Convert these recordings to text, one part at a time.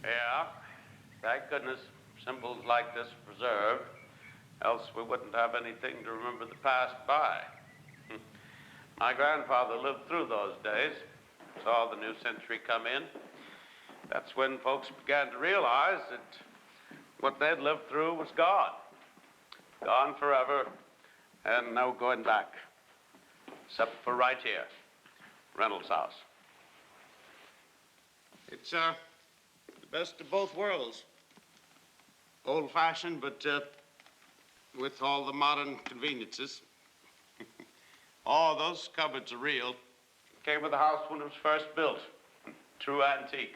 Yeah. Thank goodness symbols like this are preserved. Else we wouldn't have anything to remember the past by. My grandfather lived through those days, saw the new century come in. That's when folks began to realize that what they'd lived through was gone. Gone forever, and no going back. Except for right here, Reynolds' house. It's the best of both worlds. Old-fashioned, but with all the modern conveniences. Oh, those cupboards are real. Came with the house when it was first built. True antique.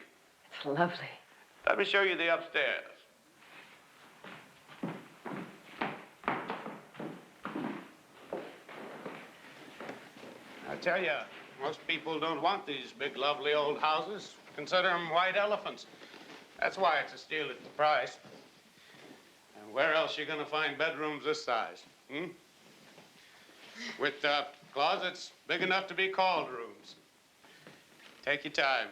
It's lovely. Let me show you the upstairs. I tell you, most people don't want these big, lovely old houses. Consider them white elephants. That's why it's a steal at the price. And where else are you going to find bedrooms this size? With closets big enough to be called rooms. Take your time.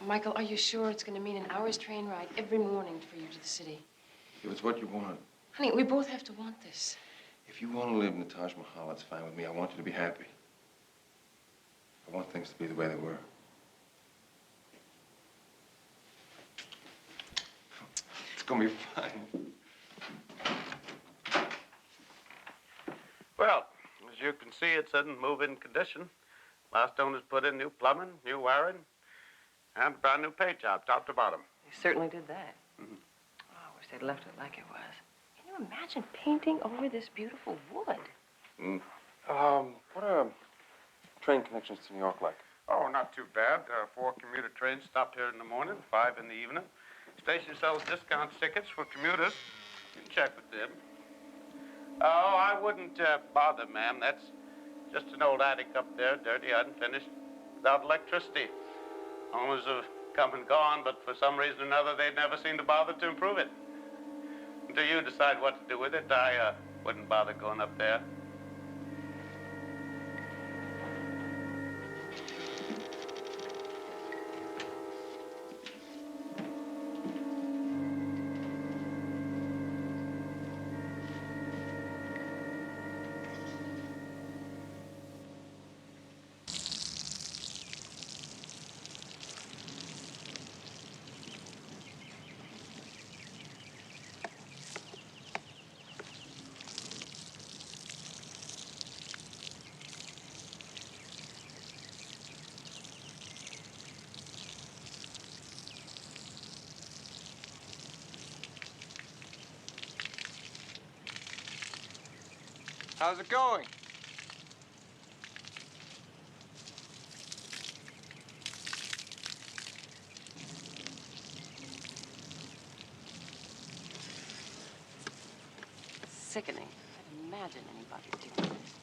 Michael, are you sure it's going to mean an hour's train ride every morning for you to the city? If it's what you want. Honey, we both have to want this. If you want to live in the Taj Mahal, it's fine with me. I want you to be happy. I want things to be the way they were. It's going to be fine. Well, as you can see, it's in move-in condition. Last owners put in new plumbing, new wiring, and a brand new paint job, top to bottom. They certainly did that. Mm-hmm. Oh, I wish they'd left it like it was. Can you imagine painting over this beautiful wood? What are train connections to New York like? Oh, not too bad. 4 commuter trains stop here in the morning, 5 in the evening. Station sells discount tickets for commuters. You can check with them. Oh, I wouldn't bother, ma'am. That's just an old attic up there, dirty, unfinished, without electricity. Owners have come and gone, but for some reason or another, they'd never seem to bother to improve it. Until you decide what to do with it, I wouldn't bother going up there. How's it going? Sickening. I'd imagine anybody's doing this.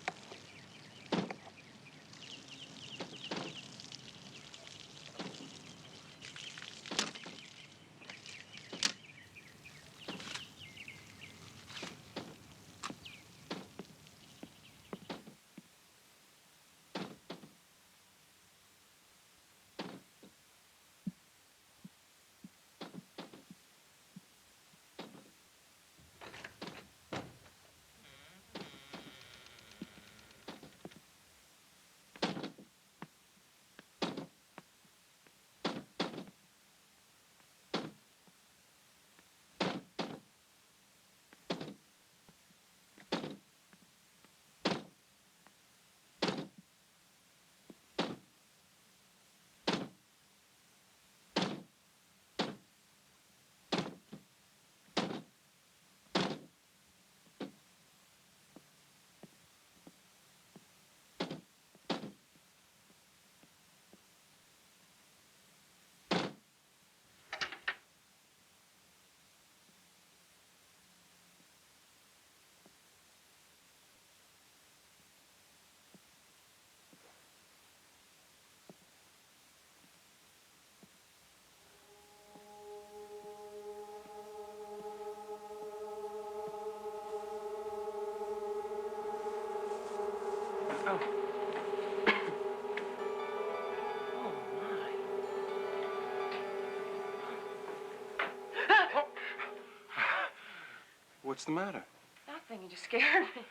What's the matter? Nothing. You just scared me.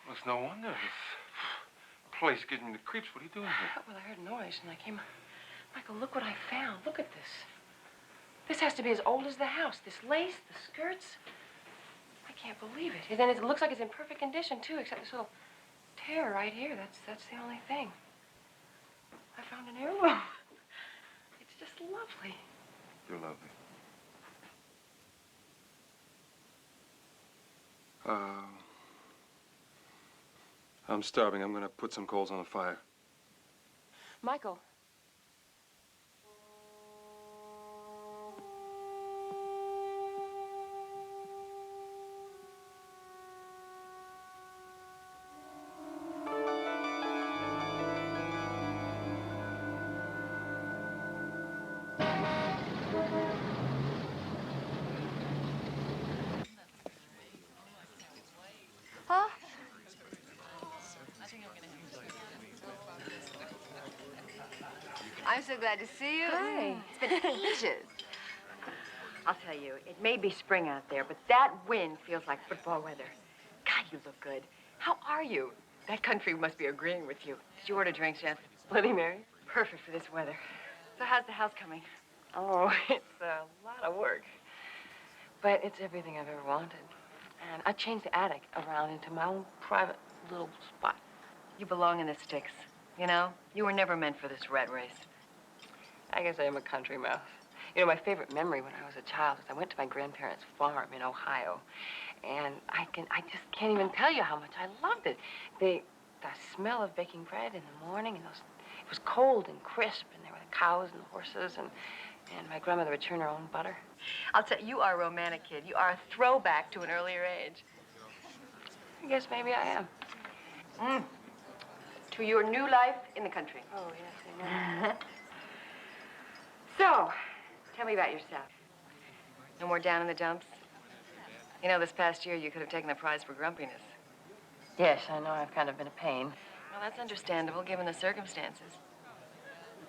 Well, it's no wonder. This place gives me the creeps. What are you doing here? Well, I heard noise and I came. Michael, look what I found. Look at this. This has to be as old as the house. This lace, the skirts. I can't believe it. And then it looks like it's in perfect condition, too, except this little tear right here. That's the only thing. I found an heirloom. It's just lovely. You're lovely. I'm starving. I'm gonna put some coals on the fire. Michael. Huh? I'm so glad to see you. Hi. It's been ages. I'll tell you, it may be spring out there, but that wind feels like football weather. God, you look good. How are you? That country must be agreeing with you. Did you order drinks yet? Bloody Mary? Perfect for this weather. So how's the house coming? Oh, it's a lot of work. But it's everything I've ever wanted. And I changed the attic around into my own private little spot. You belong in the sticks. You know, you were never meant for this rat race. I guess I am a country mouse. You know, my favorite memory when I was a child was I went to my grandparents' farm in Ohio. And I just can't even tell you how much I loved it. The smell of baking bread in the morning, and it was cold and crisp, and there were the cows and the horses, and my grandmother would churn her own butter. I'll tell you, you are a romantic kid. You are a throwback to an earlier age. I guess maybe I am. To your new life in the country. Oh, yes, I know. So, tell me about yourself. No more down in the dumps? You know, this past year, you could have taken the prize for grumpiness. Yes, I know. I've kind of been a pain. Well, that's understandable, given the circumstances.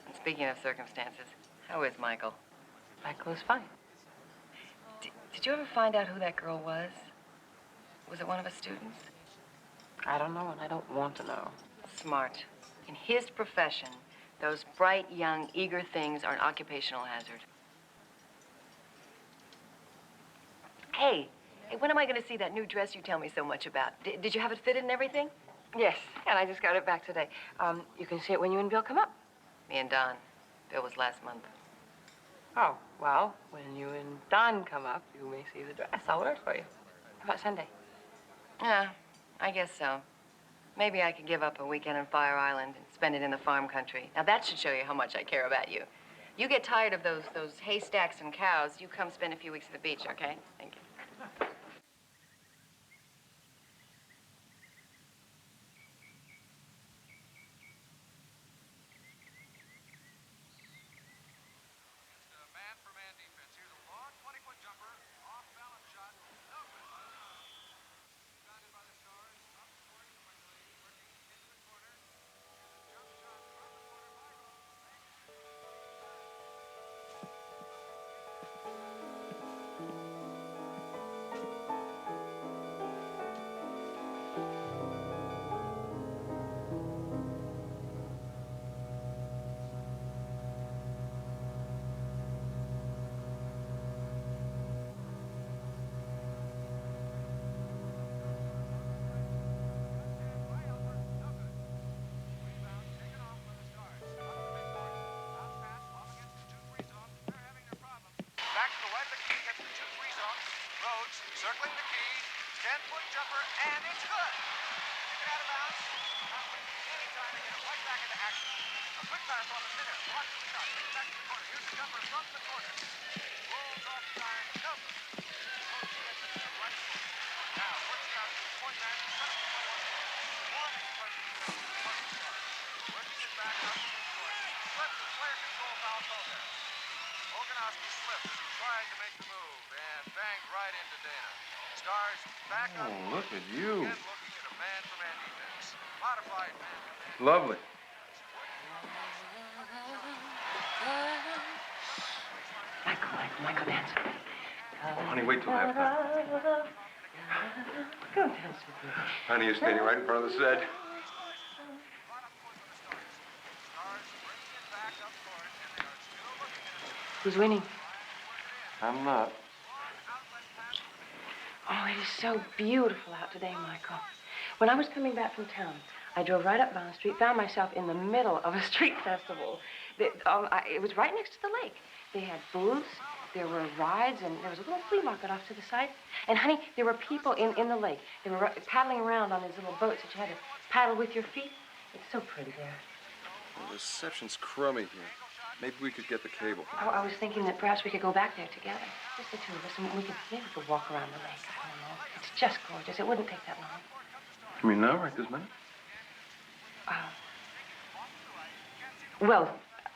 And speaking of circumstances, how is Michael? Michael is fine. Did you ever find out who that girl was? Was it one of his students? I don't know, and I don't want to know. Smart. In his profession, those bright, young, eager things are an occupational hazard. Hey, when am I going to see that new dress you tell me so much about? Did you have it fitted and everything? Yes, and I just got it back today. You can see it when you and Bill come up. Me and Don. Bill was last month. Oh, well, when you and Don come up, you may see the dress. I'll order it for you. How about Sunday? Yeah, I guess so. Maybe I could give up a weekend on Fire Island and spend it in the farm country. Now, that should show you how much I care about you. You get tired of those haystacks and cows, you come spend a few weeks at the beach, okay? Thank you. Circling the key, 10-foot jumper, and it's good. Kick it out of bounds. Anytime to get it right back into action. A quick pass on the center. Watch the shot. Kick it back to the corner. Here's the jumper from the corner. Rolls off the iron. Nope. Coach gets it to the right foot. Now works out to the point man. Cut it away once more. One expression to the first start. Working it back out to the court. Slips the player control foul call there. Oganowski slipped as he tried to make the move and banged right into Dana. Stars back up. Oh, look at you. Again looking at a man-for-man defense. Modified man-for-man. Lovely. Michael, dance with me. Oh, honey, wait till halftime. Go dance with me. Honey, you're standing right in front of the set. Who's winning? I'm not. Oh, it is so beautiful out today, Michael. When I was coming back from town, I drove right up Bond Street, found myself in the middle of a street festival. It was right next to the lake. They had booths, there were rides, and there was a little flea market off to the side. And, honey, there were people in the lake. They were paddling around on these little boats that you had to paddle with your feet. It's so pretty there. The reception's crummy here. Maybe we could get the cable. I was thinking that perhaps we could go back there together. Just the two of us, and maybe we could walk around the lake. I don't know. It's just gorgeous. It wouldn't take that long. You mean now, right this minute? Well,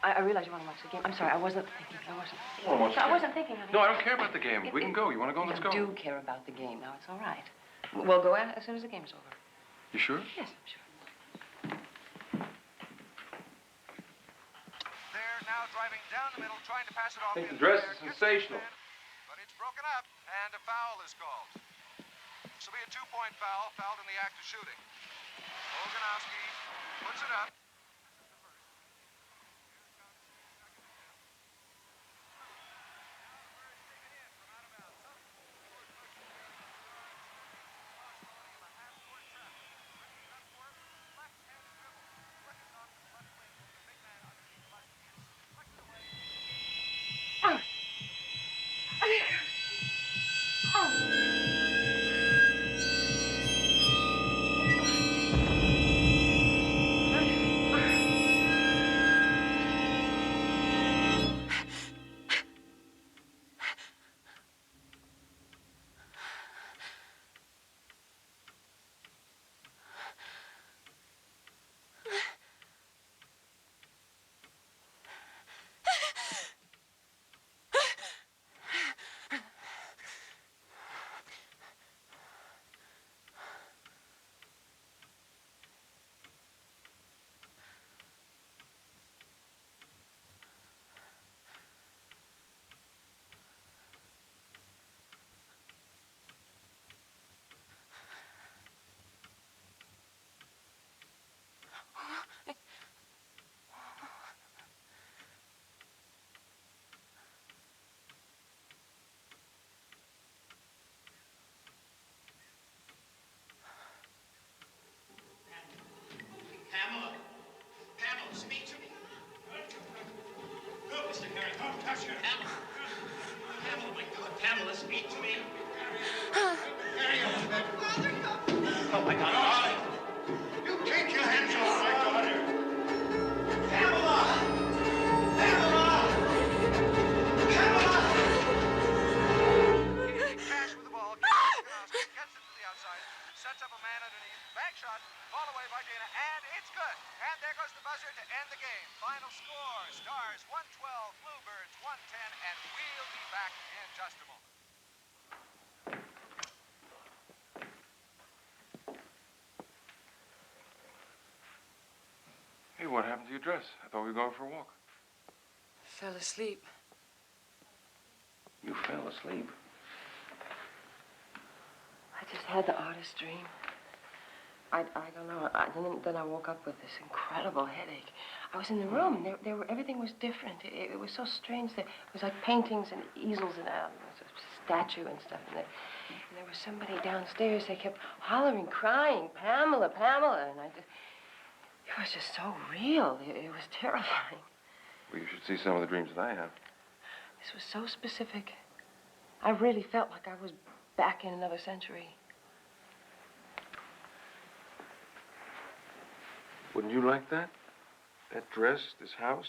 I realize you want to watch the game. I'm sorry, I wasn't thinking. I wasn't thinking, honey. No, I don't care about the game. We can go. You want to go? Let's go. I do care about the game. Now, it's all right. We'll go as soon as the game's over. You sure? Yes, I'm sure. They're now driving down the middle, trying to pass it off. I think the dress is sensational. But it's broken up, and a foul is called. This will be a 2-point foul, fouled in the act of shooting. Oganowski puts it up. Pamela, speak to me. Go, Mr. Carey, don't touch her. Pamela, my God, Pamela, speak to me. Oh, my God. Darling, you take your hands off my daughter. Pamela! Pamela! Pamela! Cash with the ball. Gets it to the outside. Sets up a man underneath. Back shot. Ball away by Dana. And it's good. And there goes the buzzer to end the game. Final score. Stars 112. Bluebirds 110. And we'll be back in just a moment. Hey, what happened to your dress? I thought we were going for a walk. I fell asleep. You fell asleep? I just had the oddest dream. I don't know. Then I woke up with this incredible headache. I was in the room, and everything was different. It was so strange. It was like paintings and easels and a statue and stuff. And there was somebody downstairs. They kept hollering, crying, Pamela, Pamela. And it was just so real. It was terrifying. Well, you should see some of the dreams that I have. This was so specific. I really felt like I was back in another century. Wouldn't you like that? That dress, this house?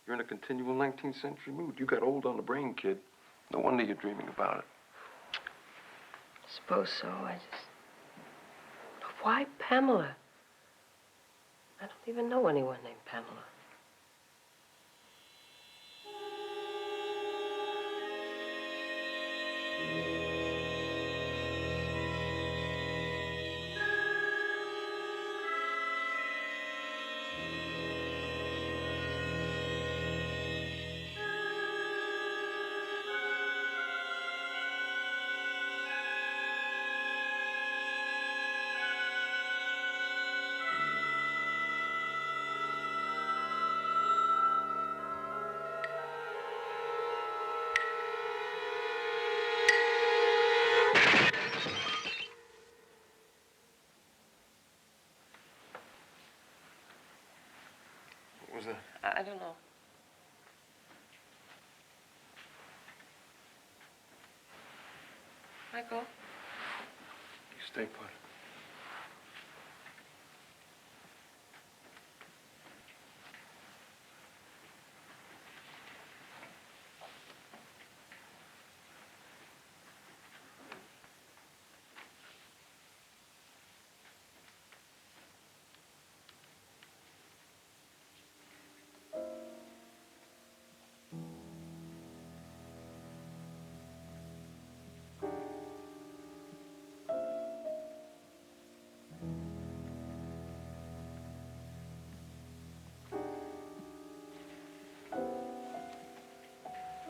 You're in a continual 19th century mood. You got old on the brain, kid. No wonder you're dreaming about it. I suppose so. But why Pamela? I don't even know anyone named Pamela. I don't know. Michael? You stay put.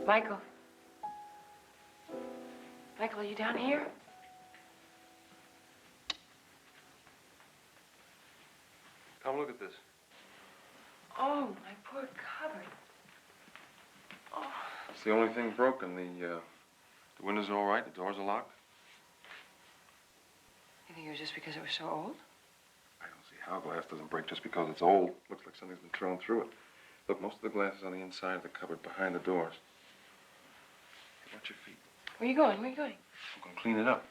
Michael? Michael, are you down here? Come look at this. Oh, my poor cupboard. Oh. It's the only thing broken. The windows are all right. The doors are locked. You think it was just because it was so old? I don't see how glass doesn't break just because it's old. Looks like something's been thrown through it. Look, most of the glass is on the inside of the cupboard behind the doors. Hey, watch your feet. Where are you going? Where are you going? I'm going to clean it up.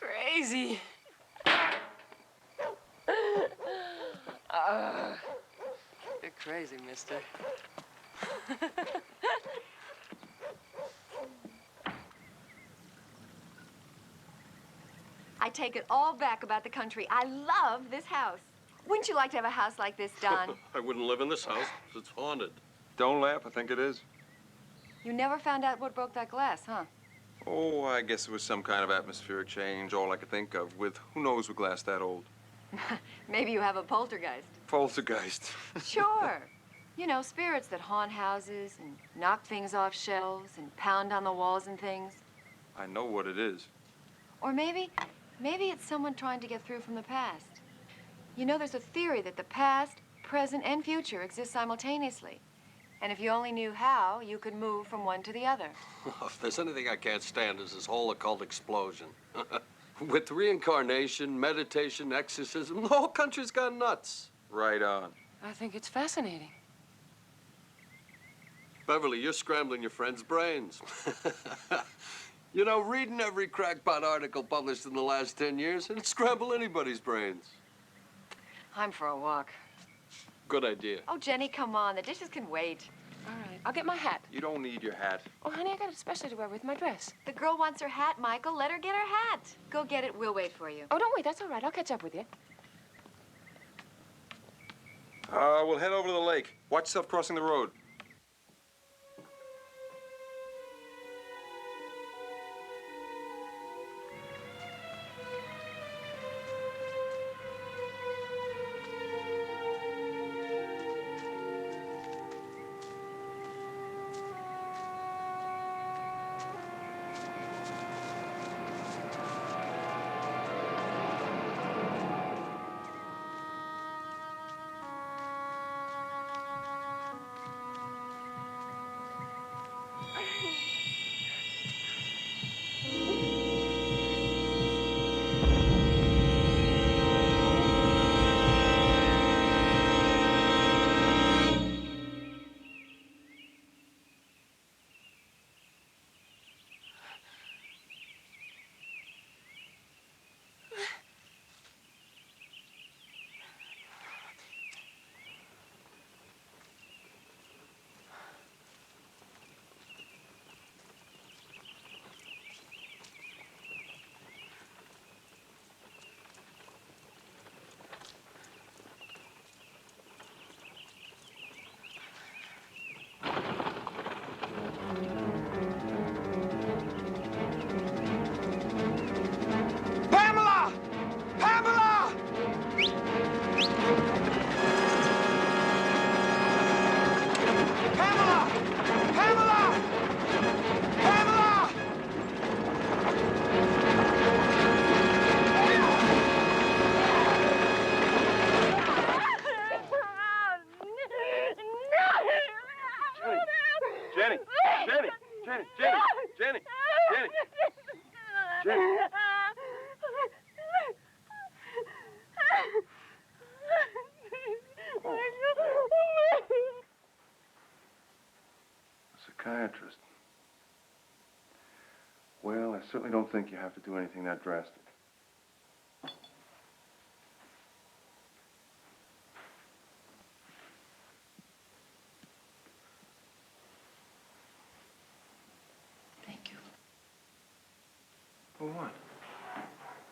Crazy. You're crazy, mister. I take it all back about the country. I love this house. Wouldn't you like to have a house like this, Don? I wouldn't live in this house. It's haunted. Don't laugh. I think it is. You never found out what broke that glass, huh? Oh, I guess it was some kind of atmospheric change, all I could think of, with who knows with glass that old. Maybe you have a poltergeist. Poltergeist. Sure. You know, spirits that haunt houses and knock things off shelves and pound on the walls and things. I know what it is. Or maybe it's someone trying to get through from the past. You know, there's a theory that the past, present, and future exist simultaneously. And if you only knew how, you could move from one to the other. If there's anything I can't stand is this whole occult explosion. With reincarnation, meditation, exorcism, the whole country's gone nuts. Right on. I think it's fascinating. Beverly, you're scrambling your friends' brains. You know, reading every crackpot article published in the last 10 years, it'd scramble anybody's brains. I'm for a walk. Good idea. Oh, Jenny, come on. The dishes can wait. All right, I'll get my hat. You don't need your hat. Oh, honey, I got it especially to wear with my dress. The girl wants her hat, Michael. Let her get her hat. Go get it. We'll wait for you. Oh, don't wait. That's all right. I'll catch up with you. We'll head over to the lake. Watch yourself crossing the road. Jennie! Jennie! Jennie! Jennie! Jennie! Jennie! A psychiatrist. Well, I certainly don't think you have to do anything that drastic. Thank you. For what?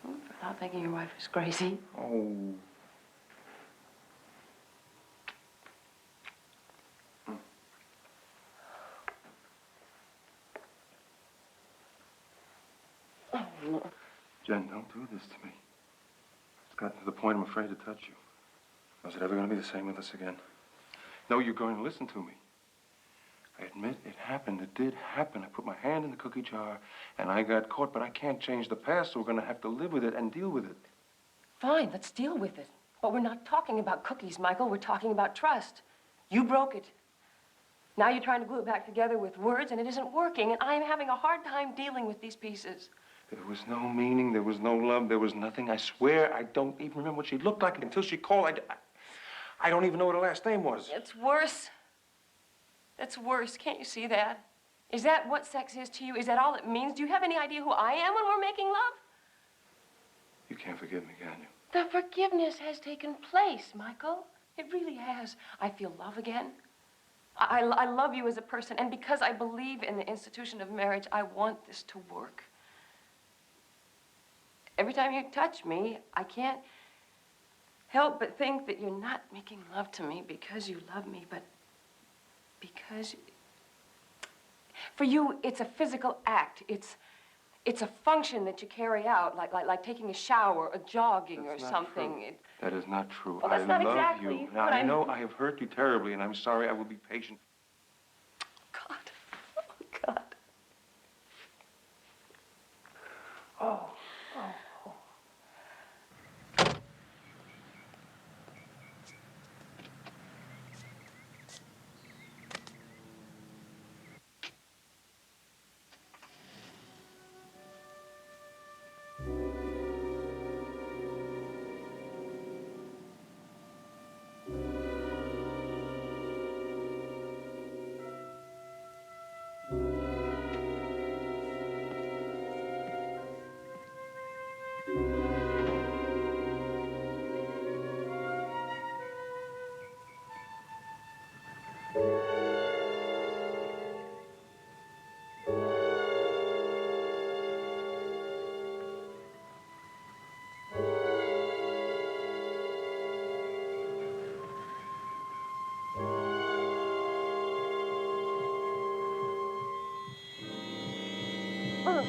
For not thinking your wife is crazy. Oh. Oh, no. Jen, don't do this to me. It's gotten to the point I'm afraid to touch you. Is it ever going to be the same with us again? No, you're going to listen to me. I admit it happened. It did happen. I put my hand in the cookie jar, and I got caught, but I can't change the past, so we're going to have to live with it and deal with it. Fine, let's deal with it. But we're not talking about cookies, Michael. We're talking about trust. You broke it. Now you're trying to glue it back together with words, and it isn't working, and I'm having a hard time dealing with these pieces. There was no meaning. There was no love. There was nothing. I swear I don't even remember what she looked like until she called. I don't even know what her last name was. It's worse. It's worse. Can't you see that? Is that what sex is to you? Is that all it means? Do you have any idea who I am when we're making love? You can't forgive me, can you? The forgiveness has taken place, Michael. It really has. I feel love again. I love you as a person, and because I believe in the institution of marriage, I want this to work. Every time you touch me, I can't help but think that you're not making love to me because you love me, but because for you, it's a physical act. It's a function that you carry out, like taking a shower or jogging or something. That is not true. Well, that's not exactly you. Now, what I know I have hurt you terribly, and I'm sorry. I will be patient. God. Oh, God. Oh. Look.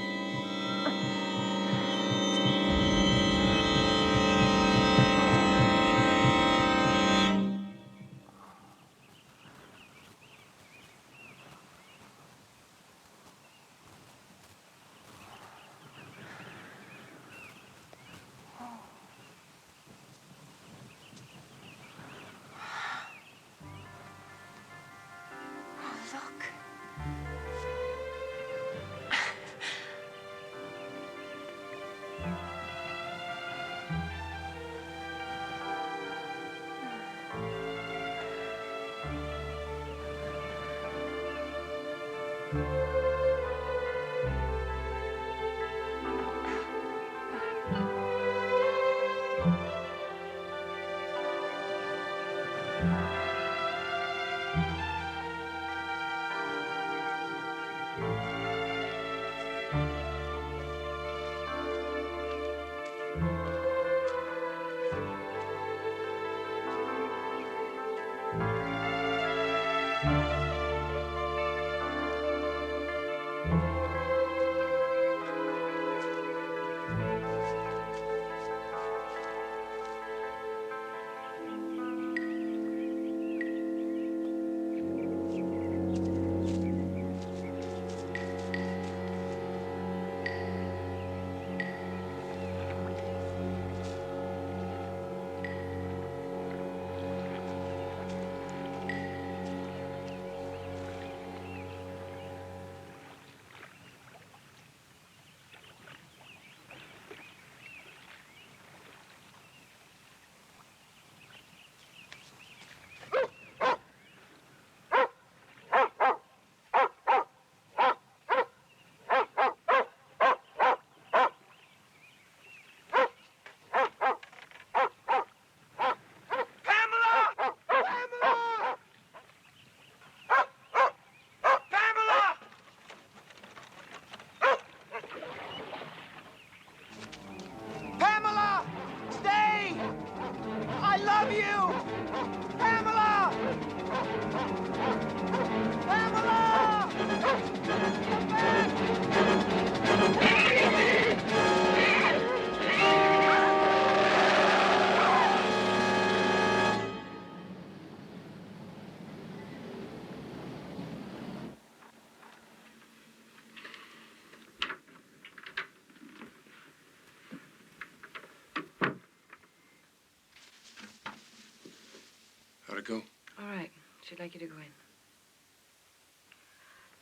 gotta go. All right. She'd like you to go in.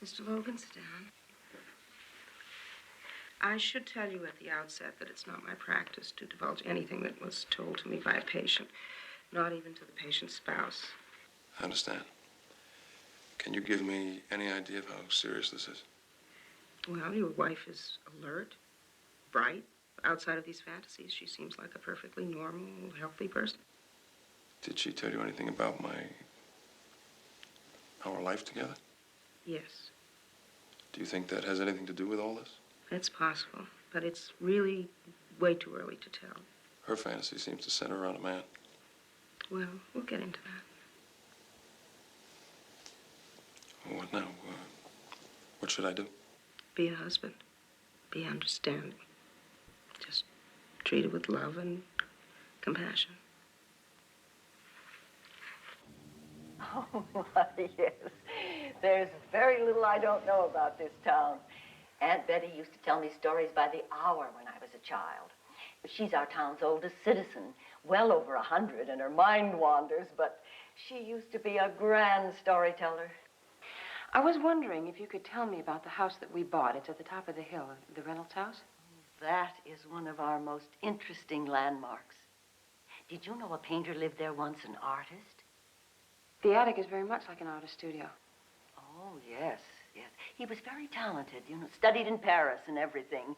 Mr. Logan, sit down. I should tell you at the outset that it's not my practice to divulge anything that was told to me by a patient, not even to the patient's spouse. I understand. Can you give me any idea of how serious this is? Well, your wife is alert, bright. Outside of these fantasies, she seems like a perfectly normal, healthy person. Did she tell you anything about our life together? Yes, Do you think that has anything to do with all this? that's possible, but it's really way too early to tell. Her fantasy seems to center around a man. Well, we'll get into that. Well, what now? What should I do? Be a husband. Be understanding. Just treat her with love and compassion. Oh, yes. There's very little I don't know about this town. Aunt Betty used to tell me stories by the hour when I was a child. She's our town's oldest citizen, well over 100, and her mind wanders, but she used to be a grand storyteller. I was wondering if you could tell me about the house that we bought. It's at the top of the hill, the Reynolds house. That is one of our most interesting landmarks. Did you know a painter lived there once, an artist? The attic is very much like an artist studio. Oh, yes, yes. He was very talented, studied in Paris and everything.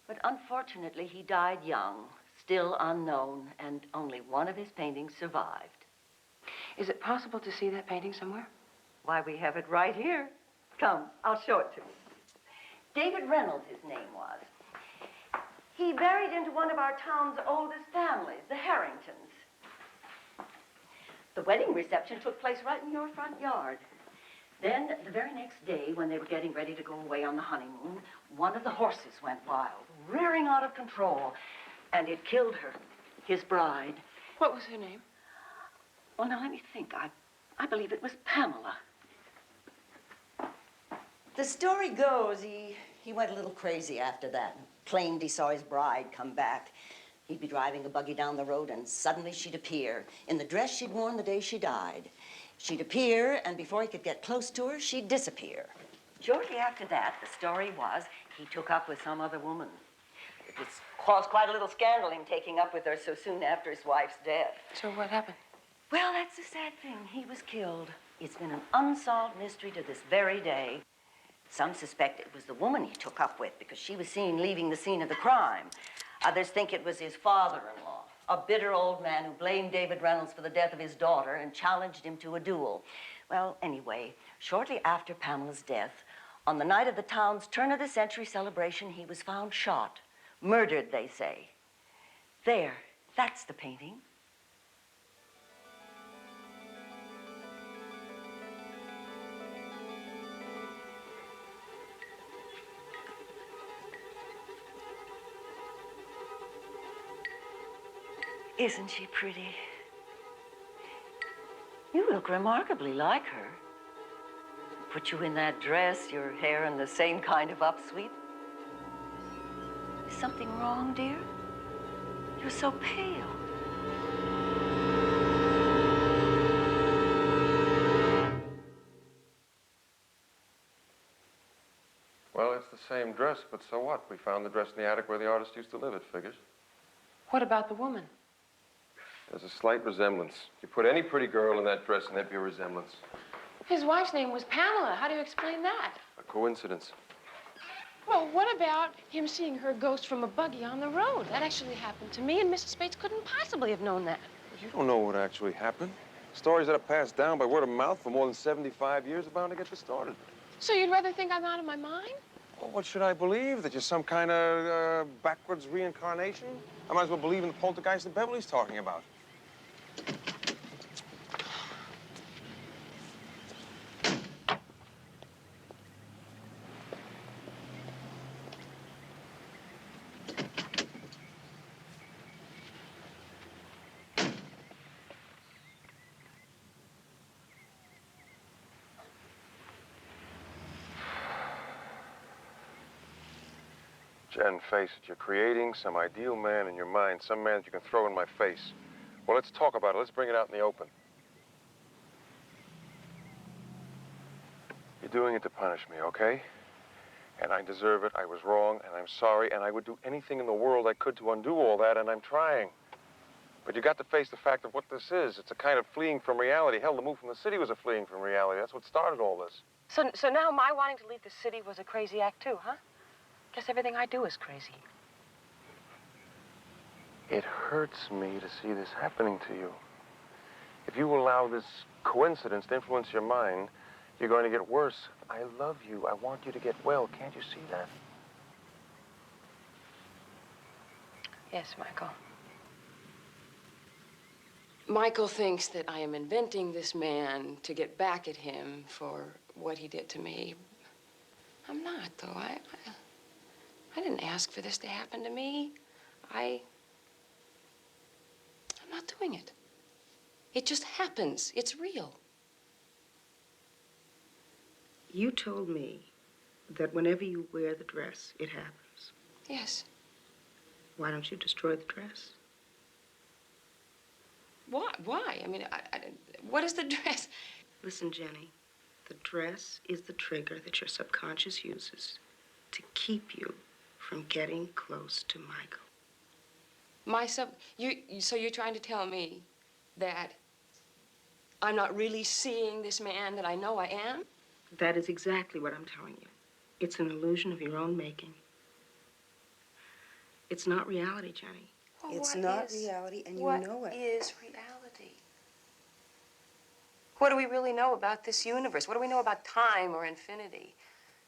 But unfortunately, he died young, still unknown, and only one of his paintings survived. Is it possible to see that painting somewhere? Why, we have it right here. Come, I'll show it to you. David Reynolds, his name was. He married into one of our town's oldest families, the Harringtons. The wedding reception took place right in your front yard. Then, the very next day, when they were getting ready to go away on the honeymoon, one of the horses went wild, rearing out of control, and it killed her, his bride. What was her name? Well, now, let me think. I believe it was Pamela. The story goes, he went a little crazy after that. Claimed he saw his bride come back. He'd be driving a buggy down the road, and suddenly she'd appear in the dress she'd worn the day she died. She'd appear, and before he could get close to her, she'd disappear. Shortly after that, the story was he took up with some other woman. It was caused quite a little scandal in taking up with her so soon after his wife's death. So what happened? Well, that's the sad thing. He was killed. It's been an unsolved mystery to this very day. Some suspect it was the woman he took up with because she was seen leaving the scene of the crime. Others think it was his father-in-law, a bitter old man who blamed David Reynolds for the death of his daughter and challenged him to a duel. Well, anyway, shortly after Pamela's death, on the night of the town's turn-of-the-century celebration, he was found shot. Murdered, they say. There, that's the painting. Isn't she pretty? You look remarkably like her. Put you in that dress, your hair in the same kind of upsweep. Is something wrong, dear? You're so pale. Well, it's the same dress, but so what? We found the dress in the attic where the artist used to live, it figures. What about the woman? There's a slight resemblance. You put any pretty girl in that dress and there'd be a resemblance. His wife's name was Pamela. How do you explain that? A coincidence. Well, what about him seeing her ghost from a buggy on the road? That actually happened to me, and Mrs. Bates couldn't possibly have known that. You don't know what actually happened. Stories that are passed down by word of mouth for more than 75 years are bound to get distorted. So you'd rather think I'm out of my mind? Well, what should I believe? That you're some kind of backwards reincarnation? I might as well believe in the poltergeist that Beverly's talking about. Jen, face it, you're creating some ideal man in your mind, some man that you can throw in my face. Well, let's talk about it. Let's bring it out in the open. You're doing it to punish me, okay? And I deserve it. I was wrong, and I'm sorry, and I would do anything in the world I could to undo all that, and I'm trying. But you got to face the fact of what this is. It's a kind of fleeing from reality. Hell, the move from the city was a fleeing from reality. That's what started all this. So now my wanting to leave the city was a crazy act too, huh? Guess everything I do is crazy. It hurts me to see this happening to you. If you allow this coincidence to influence your mind, you're going to get worse. I love you. I want you to get well. Can't you see that? Yes, Michael. Michael thinks that I am inventing this man to get back at him for what he did to me. I'm not, though. I didn't ask for this to happen to me. I'm not doing it. It just happens. It's real. You told me that whenever you wear the dress, it happens. Yes. Why don't you destroy the dress? Why? I mean, what is the dress? Listen, Jenny, the dress is the trigger that your subconscious uses to keep you from getting close to Michael. So you're trying to tell me that I'm not really seeing this man that I know I am? That is exactly what I'm telling you. It's an illusion of your own making. It's not reality, Jenny. Well, it's not reality, and you know it. What is reality? What do we really know about this universe? What do we know about time or infinity?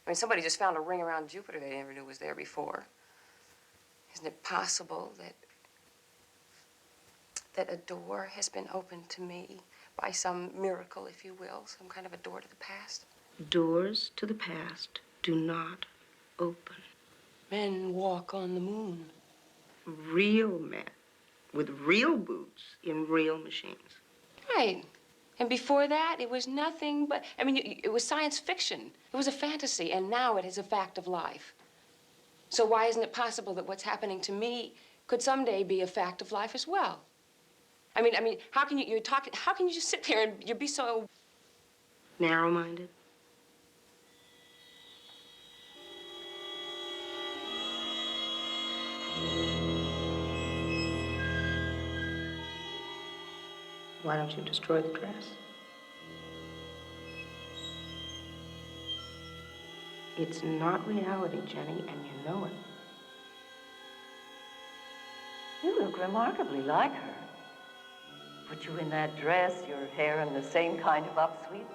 I mean, somebody just found a ring around Jupiter they never knew was there before. Isn't it possible that a door has been opened to me by some miracle, if you will, some kind of a door to the past? Doors to the past do not open. Men walk on the moon. Real men with real boots in real machines. Right. And before that, it was nothing but, I mean, it was science fiction. It was a fantasy, and now it is a fact of life. So why isn't it possible that what's happening to me could someday be a fact of life as well? I mean, how can how can you just sit there and you be so... Narrow-minded? Why don't you destroy the dress? It's not reality, Jenny, and you know it. You look remarkably like her. Put you in that dress, your hair in the same kind of upsweep.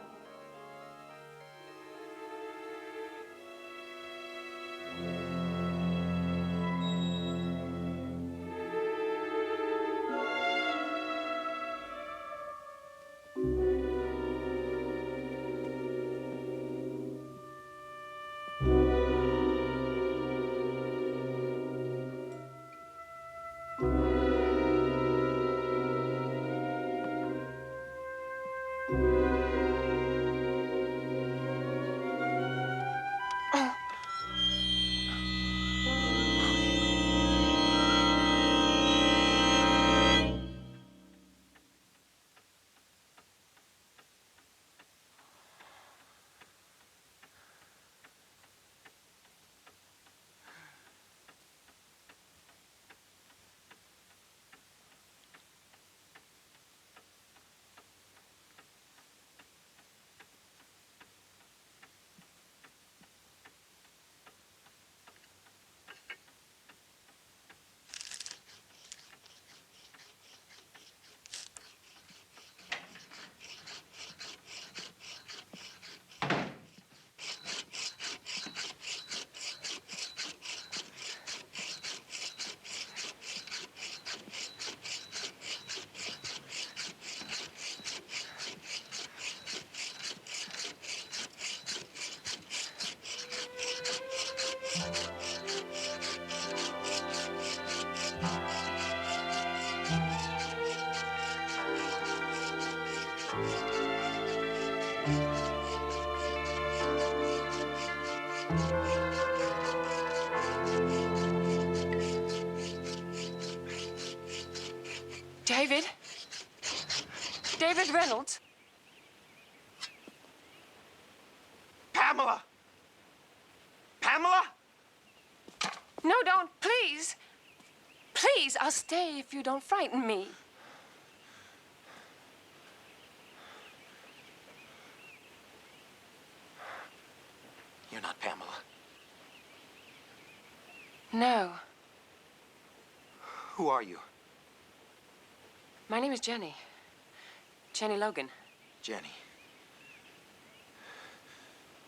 David Reynolds? Please. Please, I'll stay if you don't frighten me. You're not Pamela. No. Who are you? My name is Jennie. Jennie Logan. Jennie.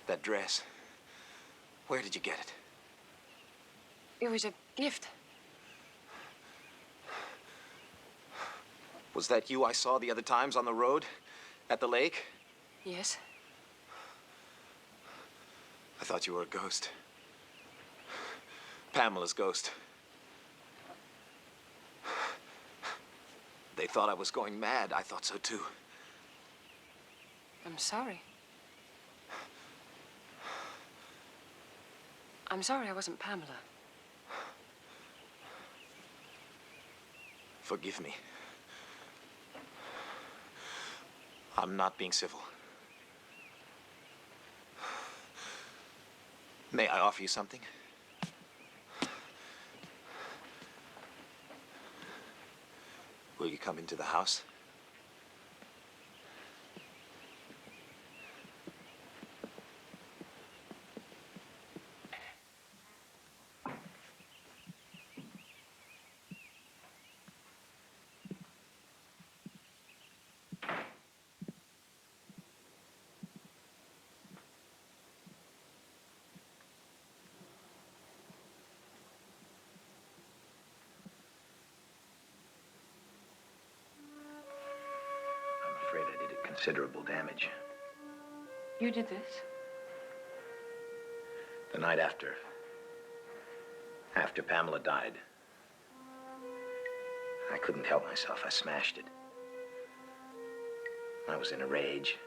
That dress. Where did you get it? It was a gift. Was that you I saw the other times on the road? At the lake? Yes. I thought you were a ghost. Pamela's ghost. They thought I was going mad. I thought so too. I'm sorry. I'm sorry I wasn't Pamela. Forgive me. I'm not being civil. May I offer you something? Will you come into the house? I'm afraid I did considerable damage. You did this? The night after Pamela died, I couldn't help myself. I smashed it. I was in a rage.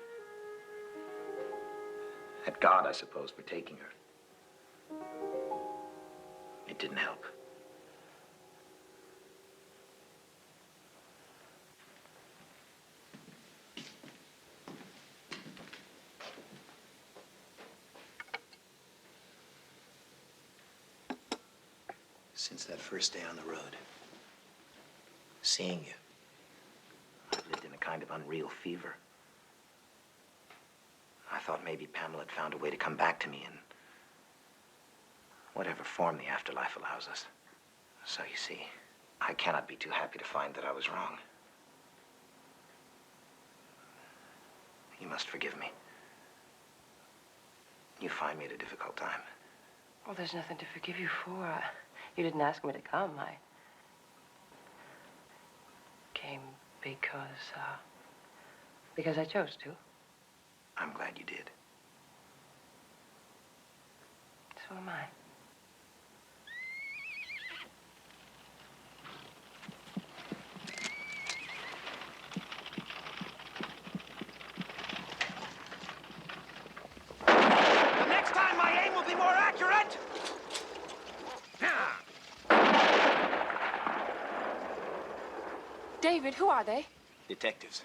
At God, I suppose, for taking her. It didn't help. Since that first day on the road, seeing you, I've lived in a kind of unreal fever. I thought maybe Pamela had found a way to come back to me in whatever form the afterlife allows us. So you see, I cannot be too happy to find that I was wrong. You must forgive me. You find me at a difficult time. Well, there's nothing to forgive you for. You didn't ask me to come. I came because I chose to. I'm glad you did. So am I. The next time my aim will be more accurate! David, who are they? Detectives.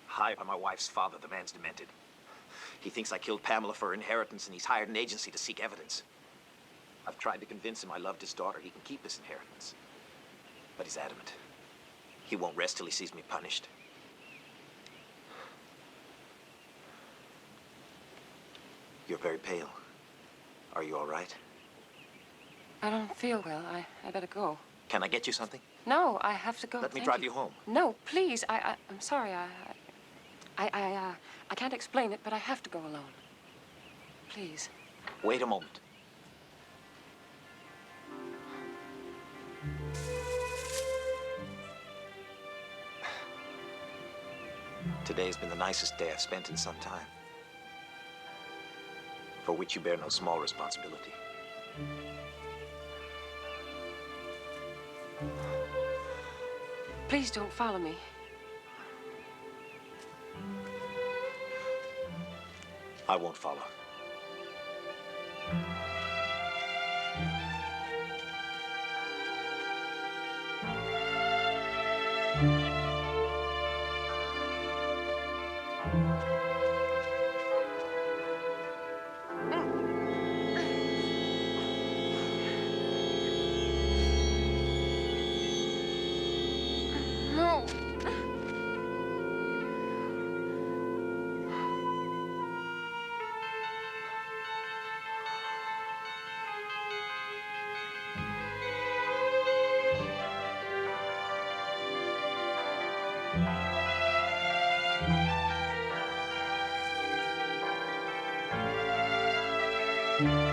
Hired by my wife's father. The man's demented. He thinks I killed Pamela for her inheritance, and he's hired an agency to seek evidence. I've tried to convince him I loved his daughter. He can keep this inheritance. But he's adamant. He won't rest till he sees me punished. You're very pale. Are you all right? I don't feel well. I better go. Can I get you something? No, I have to go. Let me Thank drive you home. No, please. I'm sorry. I can't explain it, but I have to go alone. Please. Wait a moment. Today's been the nicest day I've spent in some time, for which you bear no small responsibility. Please don't follow me. I won't follow. Hello.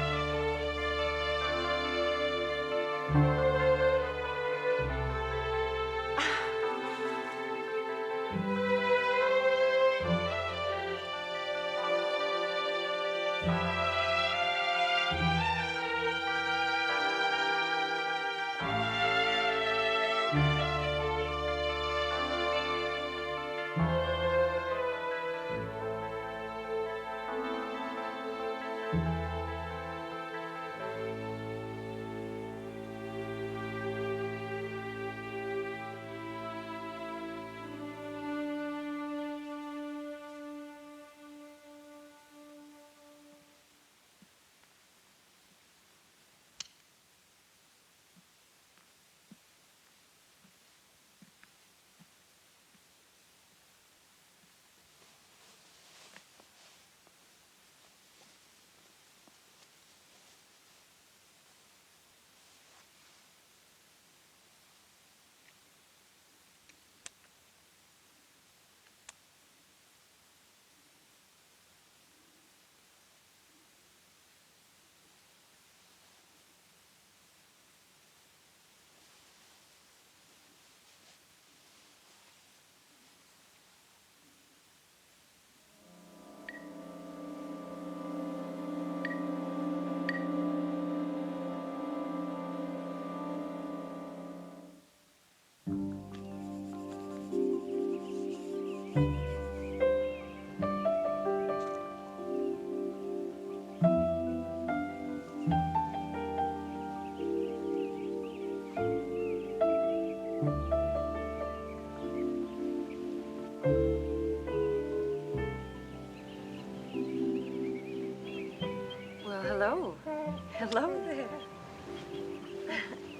Hello there.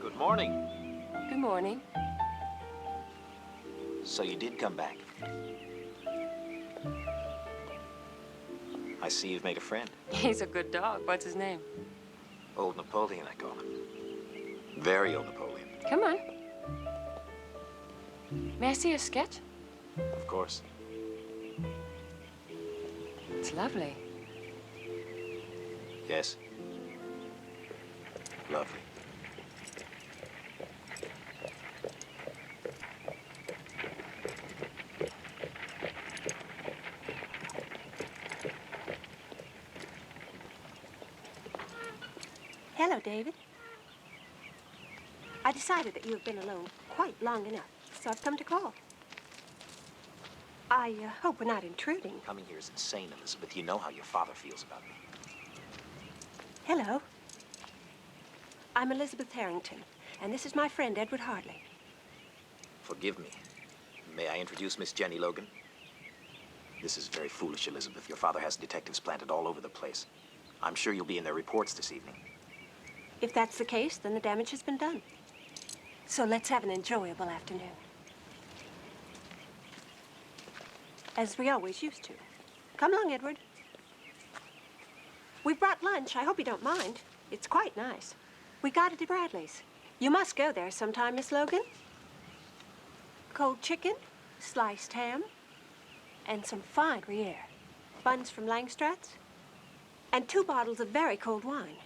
Good morning. Good morning. So you did come back. I see you've made a friend. He's a good dog. What's his name? Old Napoleon, I call him. Very old Napoleon. Come on. May I see a sketch? Of course. It's lovely. Yes. Lovely. Hello, David. I decided that you have been alone quite long enough, so I've come to call. I hope we're not intruding. Coming here is insane, Elizabeth. You know how your father feels about me. Hello. I'm Elizabeth Harrington, and this is my friend, Edward Hartley. Forgive me. May I introduce Miss Jennie Logan? This is very foolish, Elizabeth. Your father has detectives planted all over the place. I'm sure you'll be in their reports this evening. If that's the case, then the damage has been done. So let's have an enjoyable afternoon. As we always used to. Come along, Edward. We brought lunch. I hope you don't mind. It's quite nice. We got it at Bradley's. You must go there sometime, Miss Logan. Cold chicken, sliced ham, and some fine Gruyere. Buns from Langstrad's, and 2 bottles of very cold wine.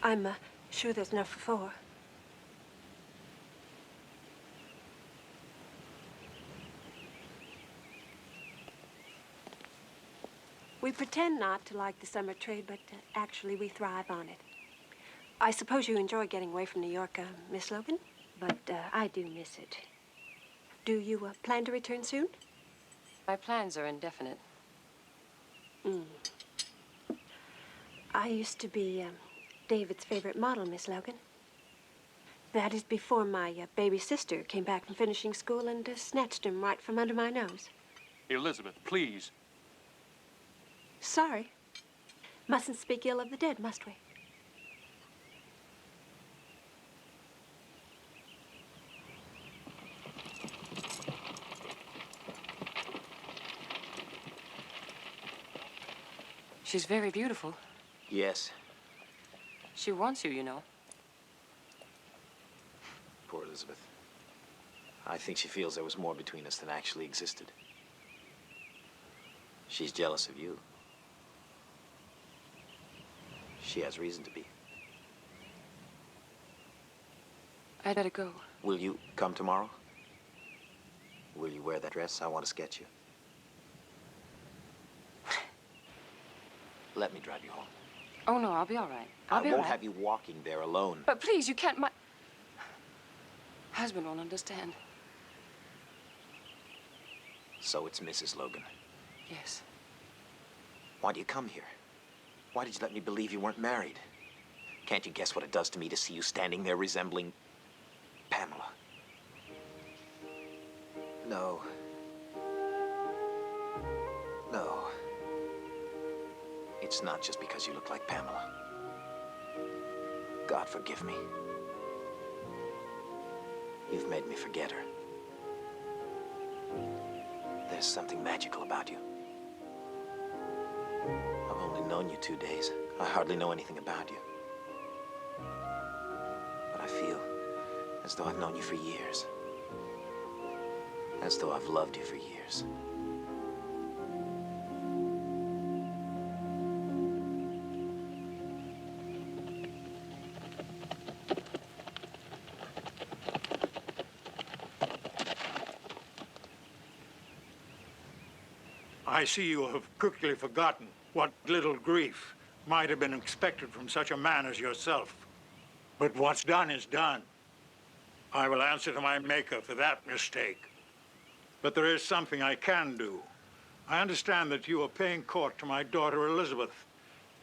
I'm sure there's enough for 4. We pretend not to like the summer trade, but actually we thrive on it. I suppose you enjoy getting away from New York, Miss Logan? But I do miss it. Do you plan to return soon? My plans are indefinite. I used to be David's favorite model, Miss Logan. That is before my baby sister came back from finishing school and snatched him right from under my nose. Elizabeth, please. Sorry. Mustn't speak ill of the dead, must we? She's very beautiful. Yes. She wants you, you know. Poor Elizabeth. I think she feels there was more between us than actually existed. She's jealous of you. She has reason to be. I'd better go. Will you come tomorrow? Will you wear that dress? I want to sketch you. Let me drive you home. Oh, no, I'll be all right. I'll be I all won't right. have you walking there alone. But please, you can't. My husband won't understand. So it's Mrs. Logan. Yes. Why do you come here? Why did you let me believe you weren't married? Can't you guess what it does to me to see you standing there resembling Pamela? No. No. It's not just because you look like Pamela. God forgive me. You've made me forget her. There's something magical about you. I've only known you 2 days. I hardly know anything about you. But I feel as though I've known you for years. As though I've loved you for years. I see you have quickly forgotten what little grief might have been expected from such a man as yourself. But what's done is done. I will answer to my Maker for that mistake. But there is something I can do. I understand that you are paying court to my daughter Elizabeth.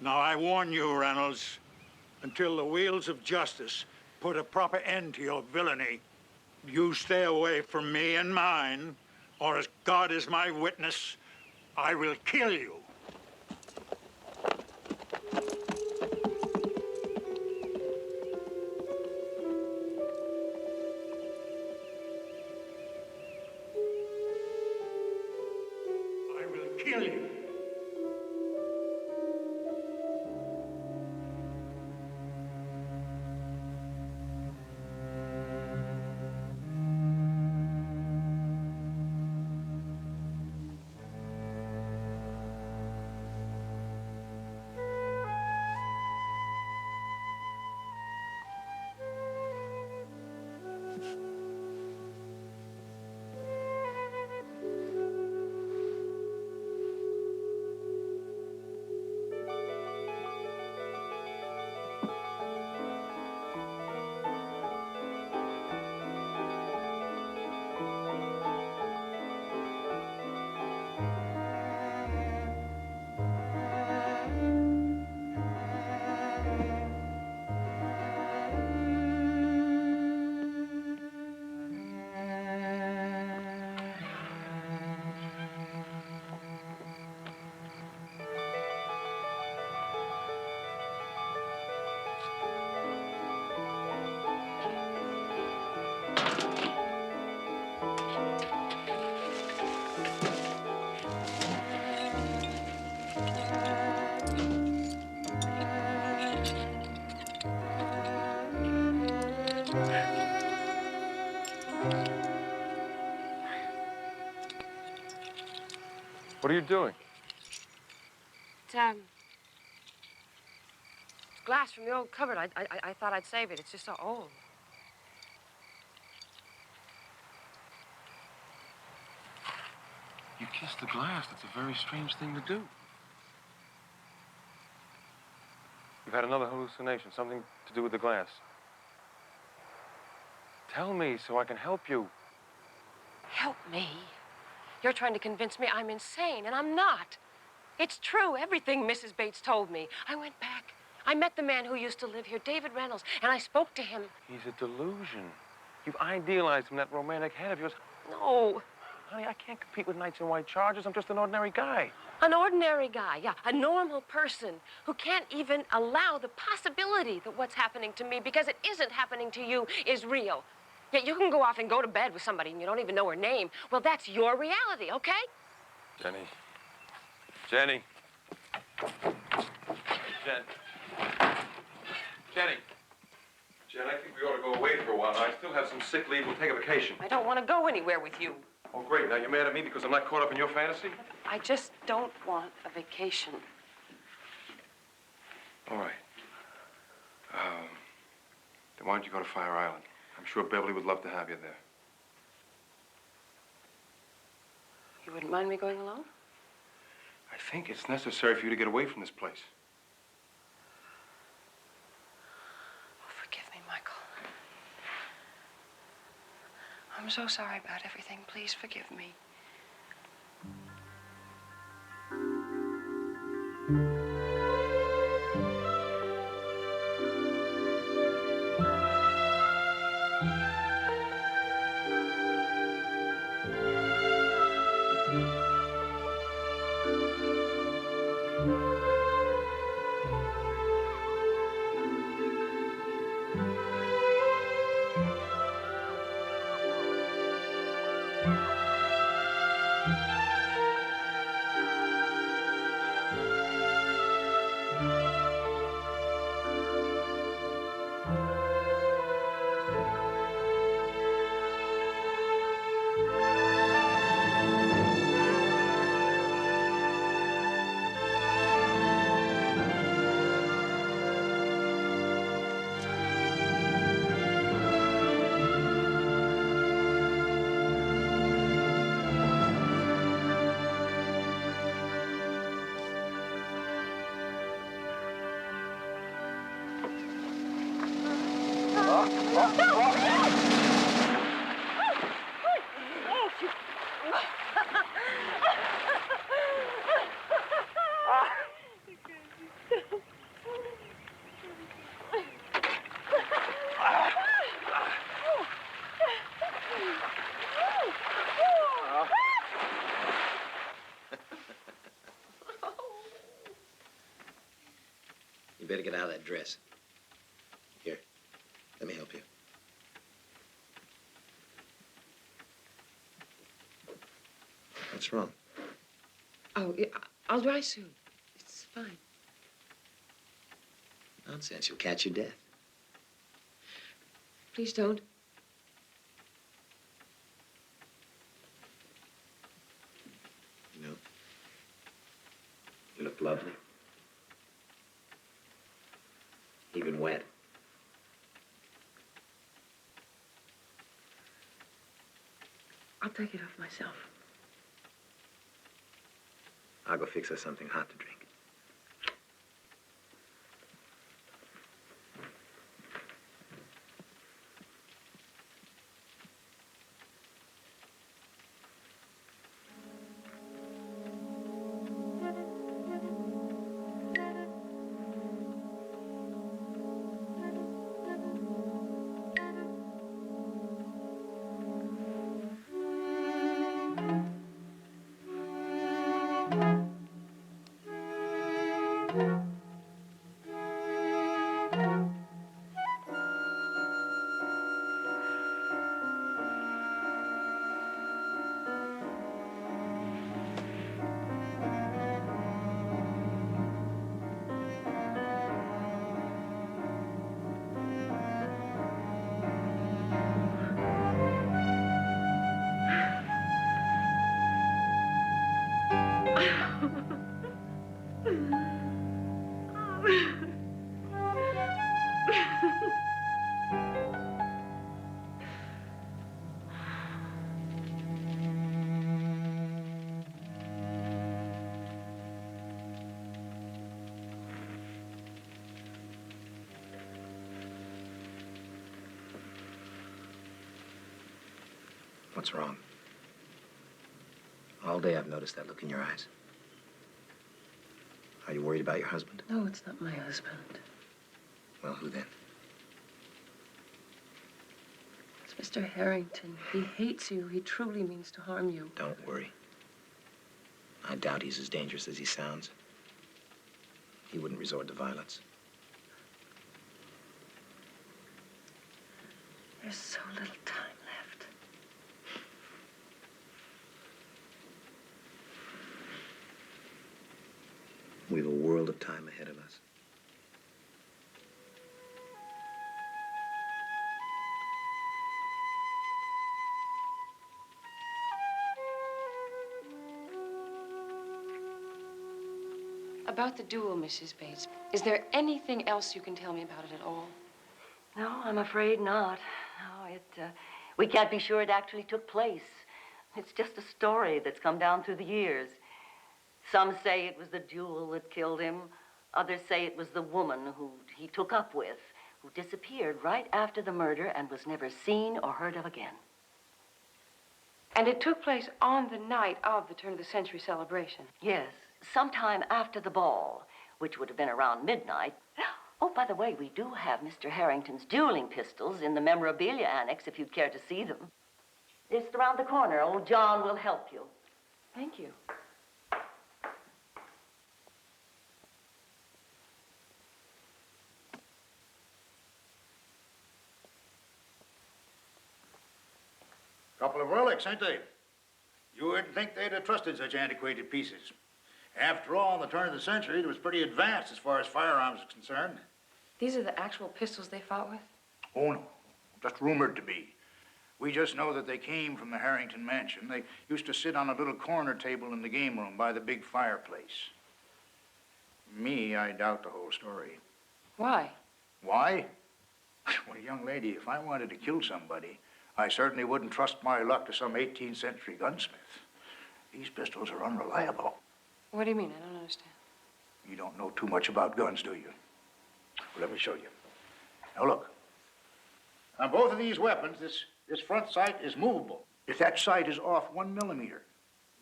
Now I warn you, Reynolds, until the wheels of justice put a proper end to your villainy, you stay away from me and mine, or as God is my witness, I will kill you. I will kill you. What are you doing? It's glass from the old cupboard. I thought I'd save it. It's just so old. You kissed the glass. That's a very strange thing to do. You've had another hallucination, something to do with the glass. Tell me so I can help you. Help me? You're trying to convince me I'm insane, and I'm not. It's true, everything Mrs. Bates told me. I went back. I met the man who used to live here, David Reynolds, and I spoke to him. He's a delusion. You've idealized him, that romantic head of yours. No. Honey, I can't compete with knights in white chargers. I'm just an ordinary guy. An ordinary guy, yeah, a normal person who can't even allow the possibility that what's happening to me, because it isn't happening to you, is real. Yet you can go off and go to bed with somebody and you don't even know her name. Well, that's your reality, okay? Jenny. Jenny. Jenny. Jen, I think we ought to go away for a while. I still have some sick leave. We'll take a vacation. I don't want to go anywhere with you. Oh, great. Now you're mad at me because I'm not caught up in your fantasy? I just don't want a vacation. All right. Then why don't you go to Fire Island? I'm sure Beverly would love to have you there. You wouldn't mind me going alone? I think it's necessary for you to get away from this place. Oh, forgive me, Michael. I'm so sorry about everything. Please forgive me. You better get out of that dress. Here, let me help you. What's wrong? Oh, yeah, I'll dry soon. It's fine. Nonsense, you'll catch your death. Please don't. You know, you look lovely. Even wet. I'll take it off myself. I'll go fix us something hot to drink. What's wrong? All day I've noticed that look in your eyes. Are you worried about your husband? No, it's not my husband. Well, who then? It's Mr. Harrington. He hates you. He truly means to harm you. Don't worry. I doubt he's as dangerous as he sounds. He wouldn't resort to violence. There's so little time left. We have a world of time ahead of us. About the duel, Mrs. Bates, is there anything else you can tell me about it at all? No, I'm afraid not. No, we can't be sure it actually took place. It's just a story that's come down through the years. Some say it was the duel that killed him. Others say it was the woman who he took up with, who disappeared right after the murder and was never seen or heard of again. And it took place on the night of the turn-of-the-century celebration? Yes, sometime after the ball, which would have been around midnight. Oh, by the way, we do have Mr. Harrington's dueling pistols in the memorabilia annex, if you'd care to see them. Just around the corner. Old John will help you. Thank you. Couple of relics, ain't they? You wouldn't think they'd have trusted such antiquated pieces. After all, in the turn of the century, it was pretty advanced as far as firearms is concerned. These are the actual pistols they fought with? Oh, no. Just rumored to be. We just know that they came from the Harrington mansion. They used to sit on a little corner table in the game room by the big fireplace. Me, I doubt the whole story. Why? Why? Well, young lady, if I wanted to kill somebody, I certainly wouldn't trust my luck to some 18th century gunsmith. These pistols are unreliable. What do you mean? I don't understand. You don't know too much about guns, do you? Well, let me show you. Now, look. On both of these weapons, this front sight is movable. If that sight is off 1 millimeter,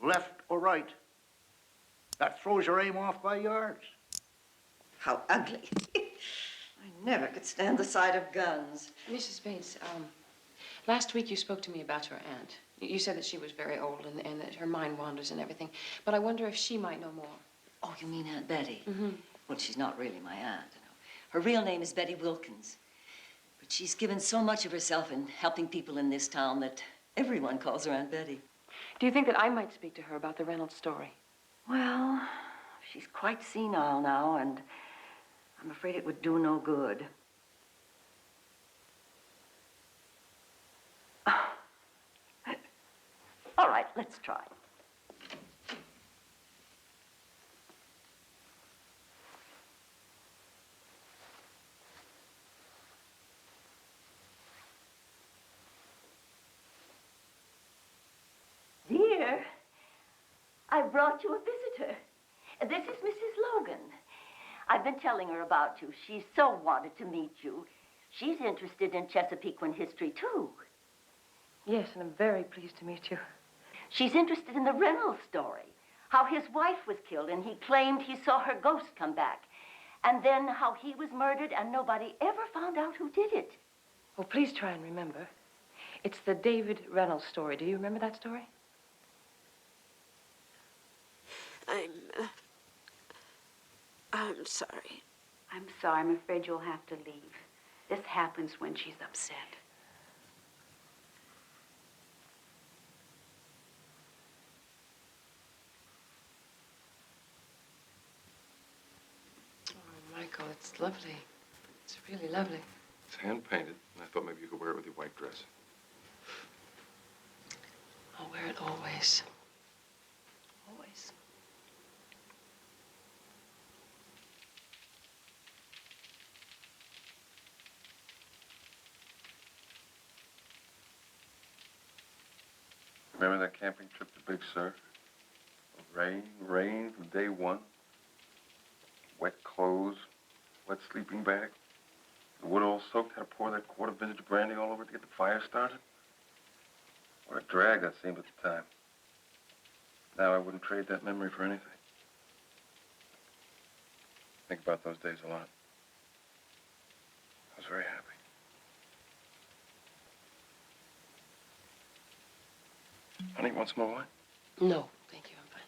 left or right, that throws your aim off by yards. How ugly. I never could stand the sight of guns. Mrs. Bates, last week you spoke to me about your aunt. You said that she was very old and that her mind wanders and everything. But I wonder if she might know more. Oh, you mean Aunt Betty? Mm-hmm. Well, she's not really my aunt. You know. Her real name is Betty Wilkins. But she's given so much of herself in helping people in this town that everyone calls her Aunt Betty. Do you think that I might speak to her about the Reynolds story? Well, she's quite senile now, and I'm afraid it would do no good. All right, let's try. Dear, I brought you a visitor. This is Mrs. Logan. I've been telling her about you. She's so wanted to meet you. She's interested in Chesapeakean history, too. Yes, and I'm very pleased to meet you. She's interested in the Reynolds story, how his wife was killed and he claimed he saw her ghost come back, and then how he was murdered and nobody ever found out who did it. Oh, please try and remember. It's the David Reynolds story. Do you remember that story? I'm sorry. I'm sorry. I'm afraid you'll have to leave. This happens when she's upset. Oh, Michael, it's lovely. It's really lovely. It's hand-painted, and I thought maybe you could wear it with your white dress. I'll wear it always. Always. Remember that camping trip to Big Sur? Rain from day one. Wet clothes, wet sleeping bag. The wood all soaked, had to pour that quart of vintage brandy all over it to get the fire started. What a drag that seemed at the time. Now I wouldn't trade that memory for anything. Think about those days a lot. I was very happy. Honey, want some more wine? No, thank you. I'm fine.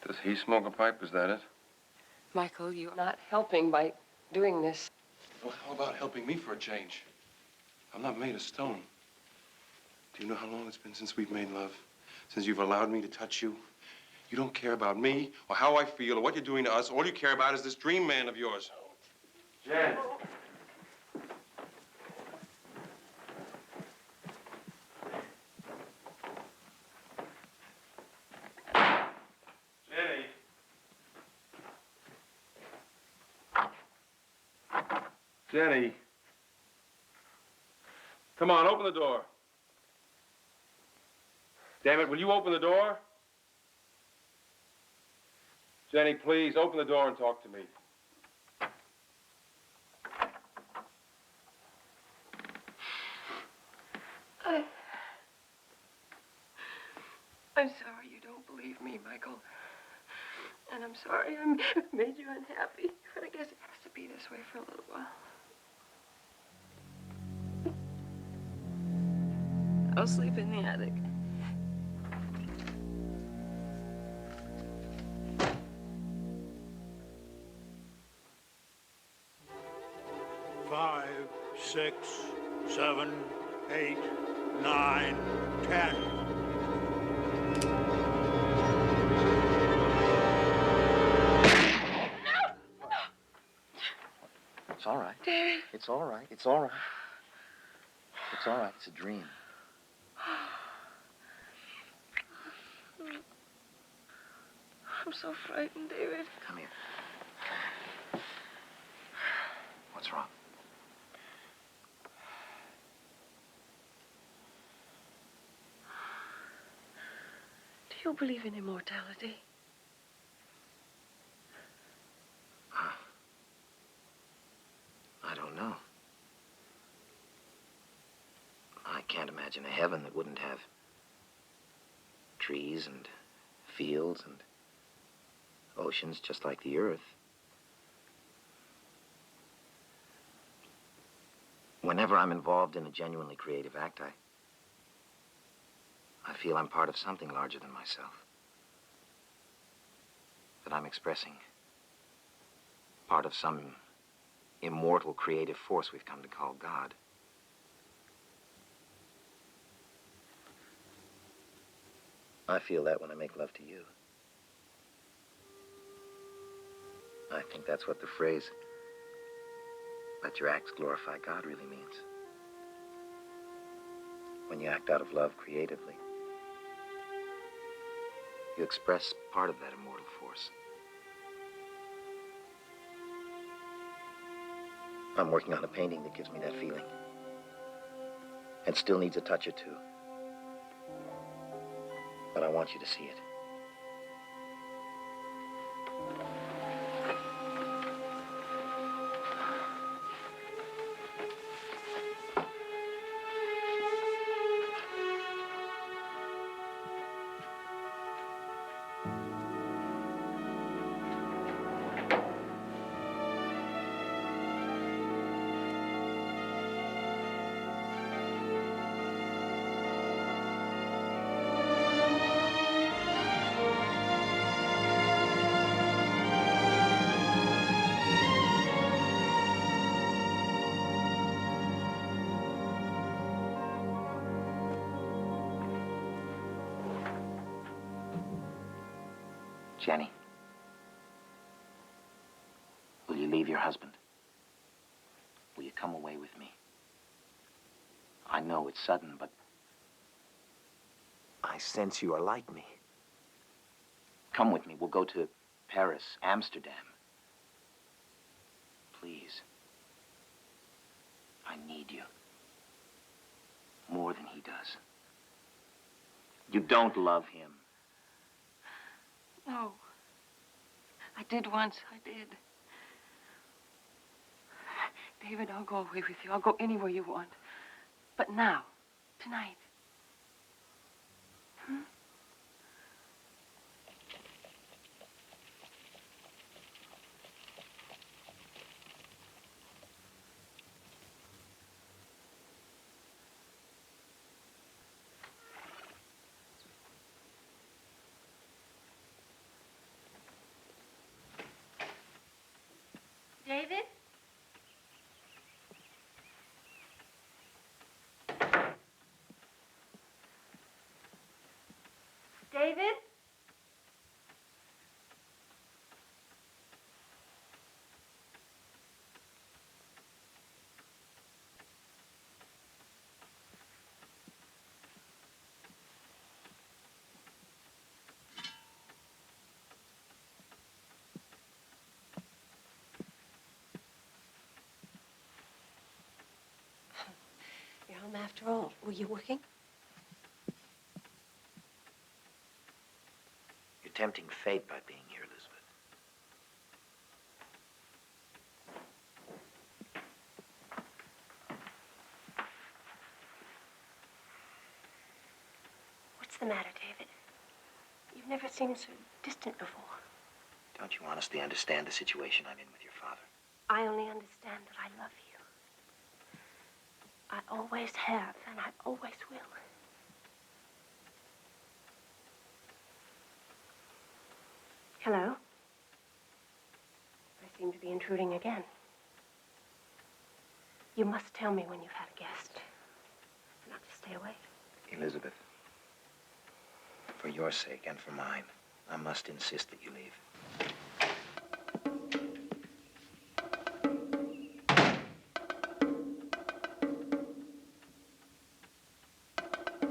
Does he smoke a pipe? Is that it? Michael, you're not helping by doing this. Well, how about helping me for a change? I'm not made of stone. Do you know how long it's been since we've made love? Since you've allowed me to touch you? You don't care about me or how I feel or what you're doing to us. All you care about is this dream man of yours. Jen. Jennie. Jennie. Come on, open the door. Damn it, will you open the door? Jennie, please, open the door and talk to me. I'm sorry you don't believe me, Michael. And I'm sorry I made you unhappy. But I guess it has to be this way for a little while. I'll sleep in the attic. Five, 6, 7, 8, 9, 10. It's all right. David. It's all right. It's all right. It's all right. It's a dream. I'm so frightened, David. Come here. What's wrong? Do you believe in immortality? I don't know. I can't imagine a heaven that wouldn't have trees and fields and oceans just like the earth. Whenever I'm involved in a genuinely creative act, I feel I'm part of something larger than myself. That I'm expressing part of some immortal creative force we've come to call God. I feel that when I make love to you. I think that's what the phrase, let your acts glorify God, really means. When you act out of love creatively, you express part of that immortal force. I'm working on a painting that gives me that feeling. It still needs a touch or two. But I want you to see it. Jennie, will you leave your husband? Will you come away with me? I know it's sudden, but I sense you are like me. Come with me. We'll go to Paris, Amsterdam. Please. I need you. More than he does. You don't love him. No. I did once. I did. David, I'll go away with you. I'll go anywhere you want. But now, tonight. Hmm? David? David? You're home after all. Were you working? You're tempting fate by being here, Elizabeth. What's the matter, David? You've never seemed so distant before. Don't you honestly understand the situation I'm in with your father? I only understand that I love you. I always have, and I always will. Hello? I seem to be intruding again. You must tell me when you've had a guest. Not to stay away. Elizabeth, for your sake and for mine, I must insist that you leave.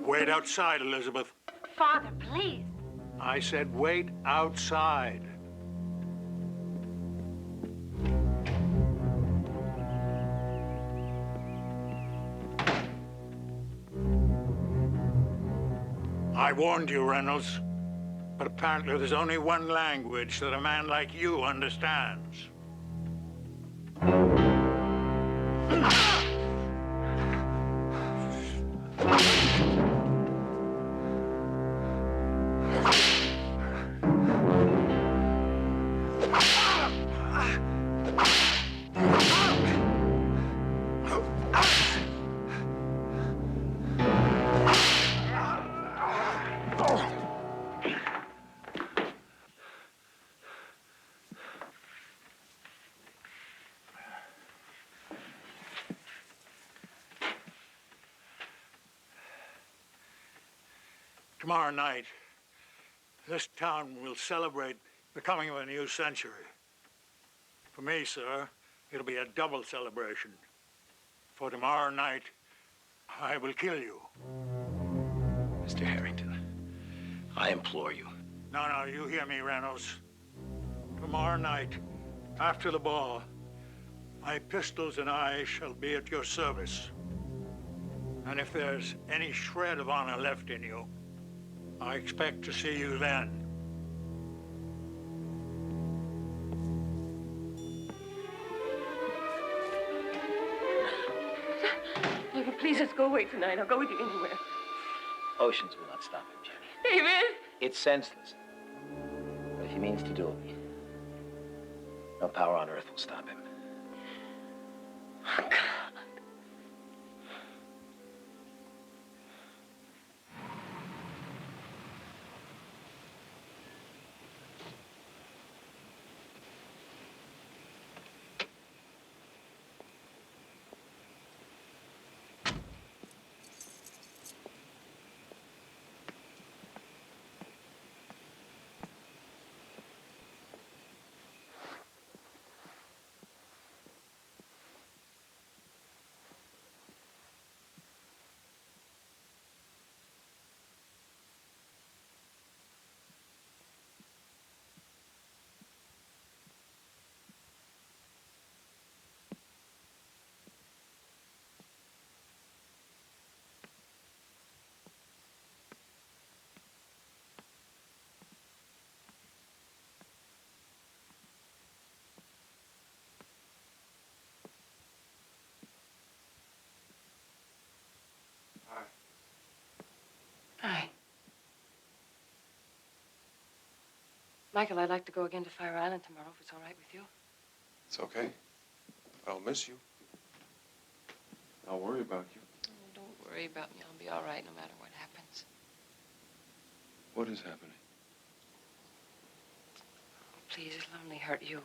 Wait outside, Elizabeth. Father, please. I said wait outside. I warned you, Reynolds. But apparently there's only one language that a man like you understands. Tomorrow night, this town will celebrate the coming of a new century. For me, sir, it'll be a double celebration. For tomorrow night, I will kill you. Mr. Harrington, I implore you. No, you hear me, Reynolds. Tomorrow night, after the ball, my pistols and I shall be at your service. And if there's any shred of honor left in you, I expect to see you then. David, please, let's go away tonight. I'll go with you anywhere. Oceans will not stop him, Jenny. David! It's senseless. But if he means to do it, no power on earth will stop him. Oh, God. Hi. Michael, I'd like to go again to Fire Island tomorrow, if it's all right with you. It's okay. I'll miss you. I'll worry about you. Oh, don't worry about me. I'll be all right no matter what happens. What is happening? Oh, please, it'll only hurt you.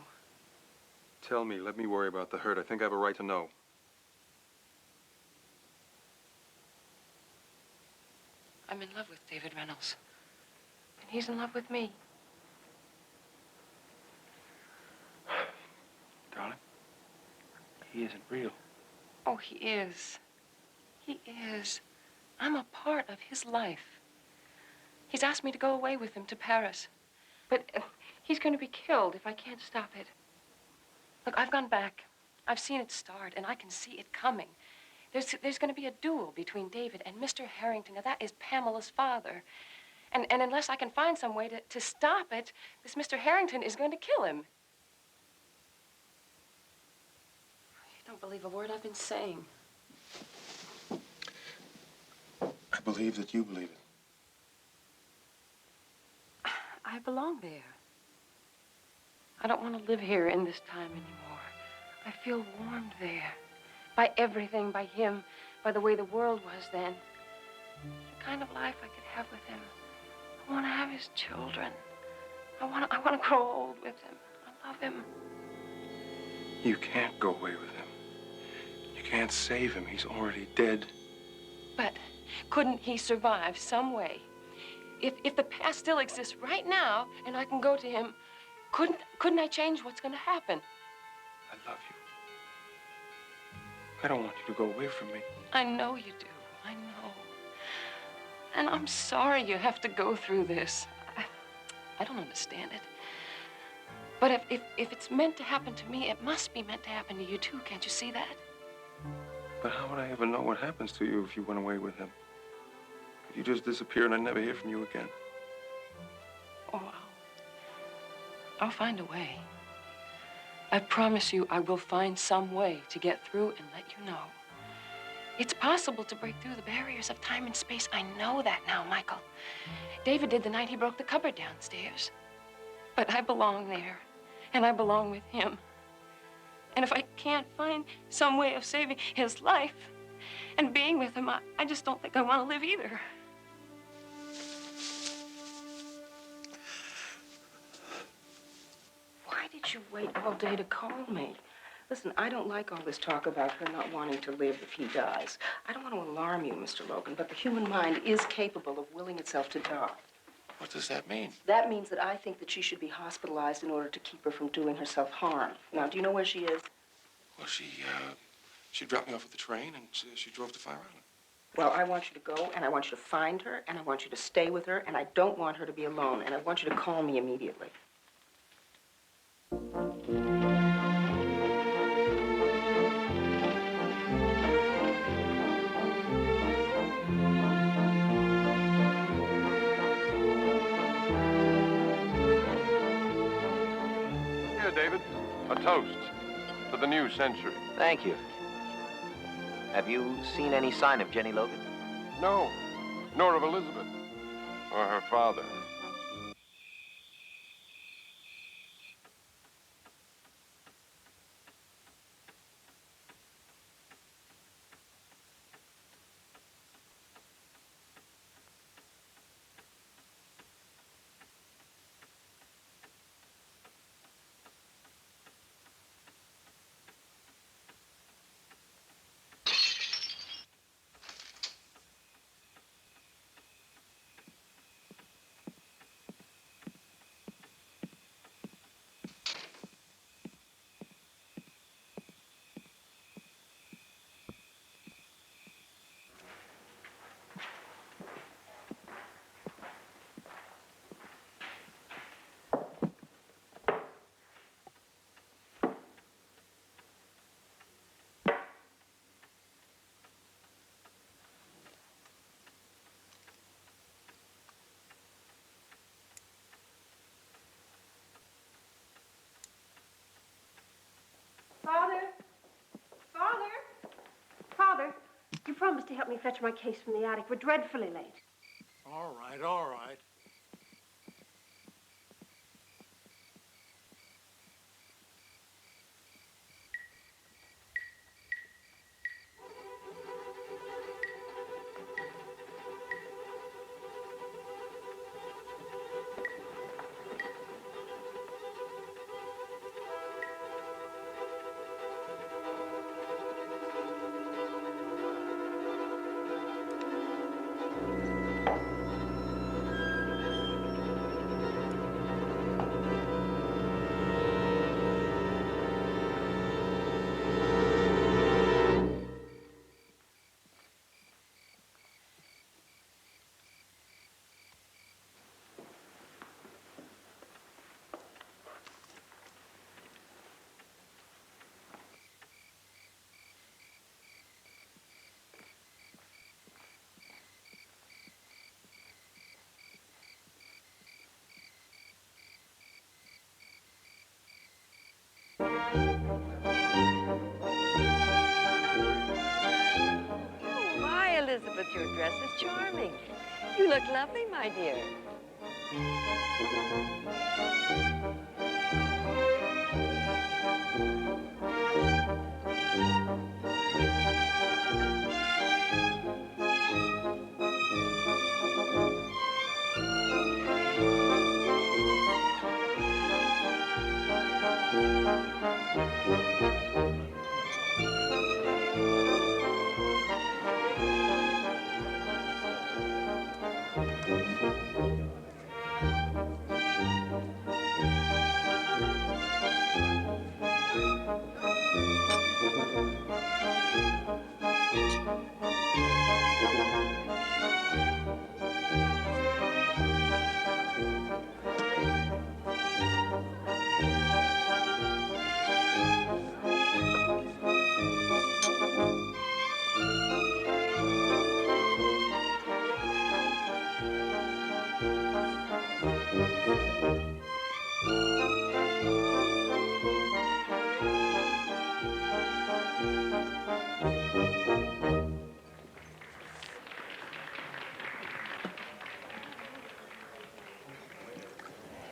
Tell me. Let me worry about the hurt. I think I have a right to know. I'm in love with David Reynolds. And he's in love with me. Darling, he isn't real. Oh, he is. He is. I'm a part of his life. He's asked me to go away with him to Paris. But he's going to be killed if I can't stop it. Look, I've gone back. I've seen it start, and I can see it coming. There's going to be a duel between David and Mr. Harrington. Now, that is Pamela's father. And unless I can find some way to stop it, this Mr. Harrington is going to kill him. You don't believe a word I've been saying. I believe that you believe it. I belong there. I don't want to live here in this time anymore. I feel warmed there. By everything, by him, by the way the world was then. The kind of life I could have with him. I want to have his children. I want to grow old with him. I love him. You can't go away with him. You can't save him. He's already dead. But couldn't he survive some way? If the past still exists right now and I can go to him, couldn't I change what's going to happen? I love you. I don't want you to go away from me. I know you do. I know. And I'm sorry you have to go through this. I don't understand it. But if it's meant to happen to me, it must be meant to happen to you too. Can't you see that? But how would I ever know what happens to you if you went away with him? If you just disappear and I never hear from you again? Oh, I'll find a way. I promise you I will find some way to get through and let you know. It's possible to break through the barriers of time and space. I know that now, Michael. David did the night he broke the cupboard downstairs. But I belong there, and I belong with him. And if I can't find some way of saving his life and being with him, I just don't think I want to live either. Why did you wait all day to call me? Listen, I don't like all this talk about her not wanting to live if he dies. I don't want to alarm you, Mr. Logan, but the human mind is capable of willing itself to die. What does that mean? That means that I think that she should be hospitalized in order to keep her from doing herself harm. Now, do you know where she is? Well, she dropped me off at the train and she drove to Fire Island. Well, I want you to go, and I want you to find her, and I want you to stay with her, and I don't want her to be alone, and I want you to call me immediately. Here, David, a toast to the new century. Thank you. Have you seen any sign of Jennie Logan? No, nor of Elizabeth or her father. Father! Father! Father, you promised to help me fetch my case from the attic. We're dreadfully late. All right, all right. Oh, my, Elizabeth, your dress is charming. You look lovely, my dear.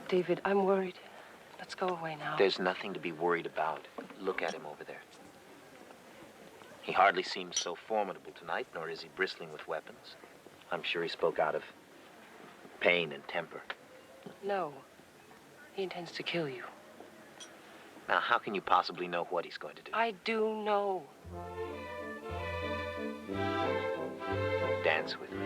David, I'm worried. Let's go away now. There's nothing to be worried about. Look at him over there. He hardly seems so formidable tonight, nor is he bristling with weapons. I'm sure he spoke out of pain and temper. No. He intends to kill you. Now, how can you possibly know what he's going to do? I do know. Dance with me.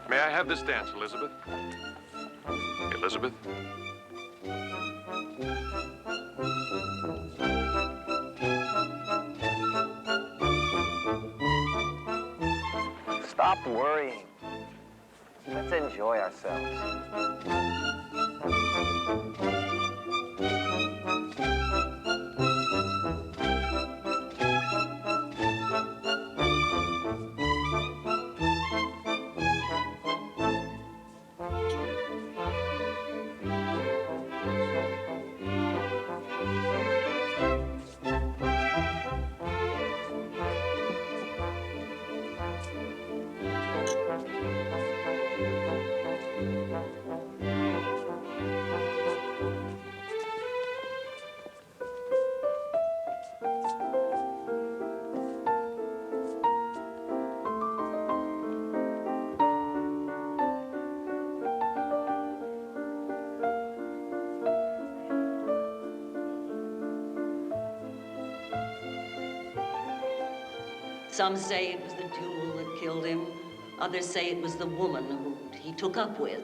May I have this dance, Elizabeth? Elizabeth? Stop worrying. Let's enjoy ourselves. Some say it was the duel that killed him. Others say it was the woman who he took up with.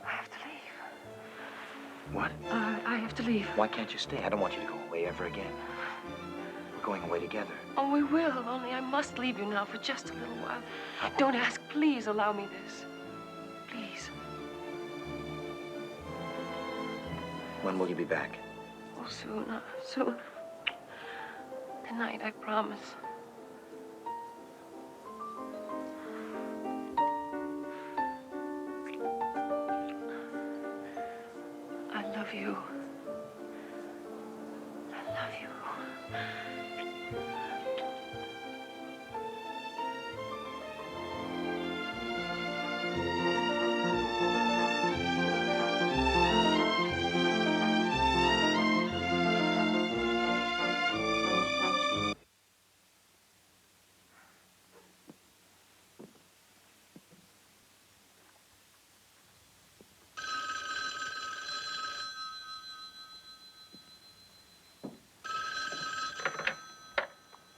I have to leave. What? I have to leave. Why can't you stay? I don't want you to go away ever again. We're going away together. Oh, we will, only I must leave you now for just a little while. Don't ask. Please allow me this. Please. When will you be back? Oh, soon. Soon. Tonight, I promise. I love you. I love you.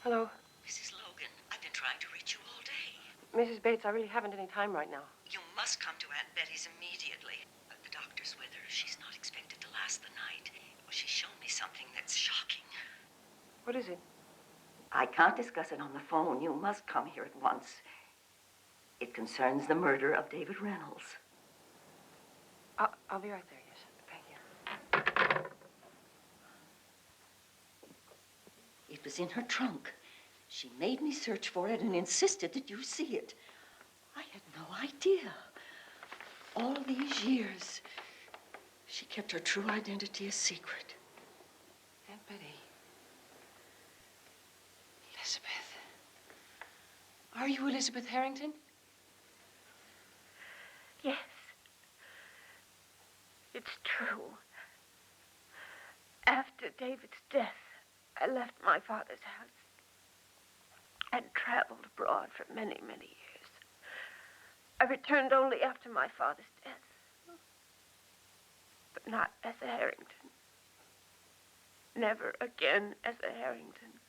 Hello? Mrs. Logan, I've been trying to reach you all day. Mrs. Bates, I really haven't any time right now. You must come to Aunt Betty's immediately. The doctor's with her. She's not expected to last the night. Well, she's shown me something that's shocking. What is it? I can't discuss it on the phone. You must come here at once. It concerns the murder of David Reynolds. I'll be right there, yes. Thank you. It was in her trunk. She made me search for it and insisted that you see it. I had no idea. All these years, she kept her true identity a secret. Aunt Betty. Elizabeth. Are you Elizabeth Harrington? Yes. It's true. After David's death, I left my father's house and traveled abroad for many, many years. I returned only after my father's death, but not as a Harrington. Never again as a Harrington.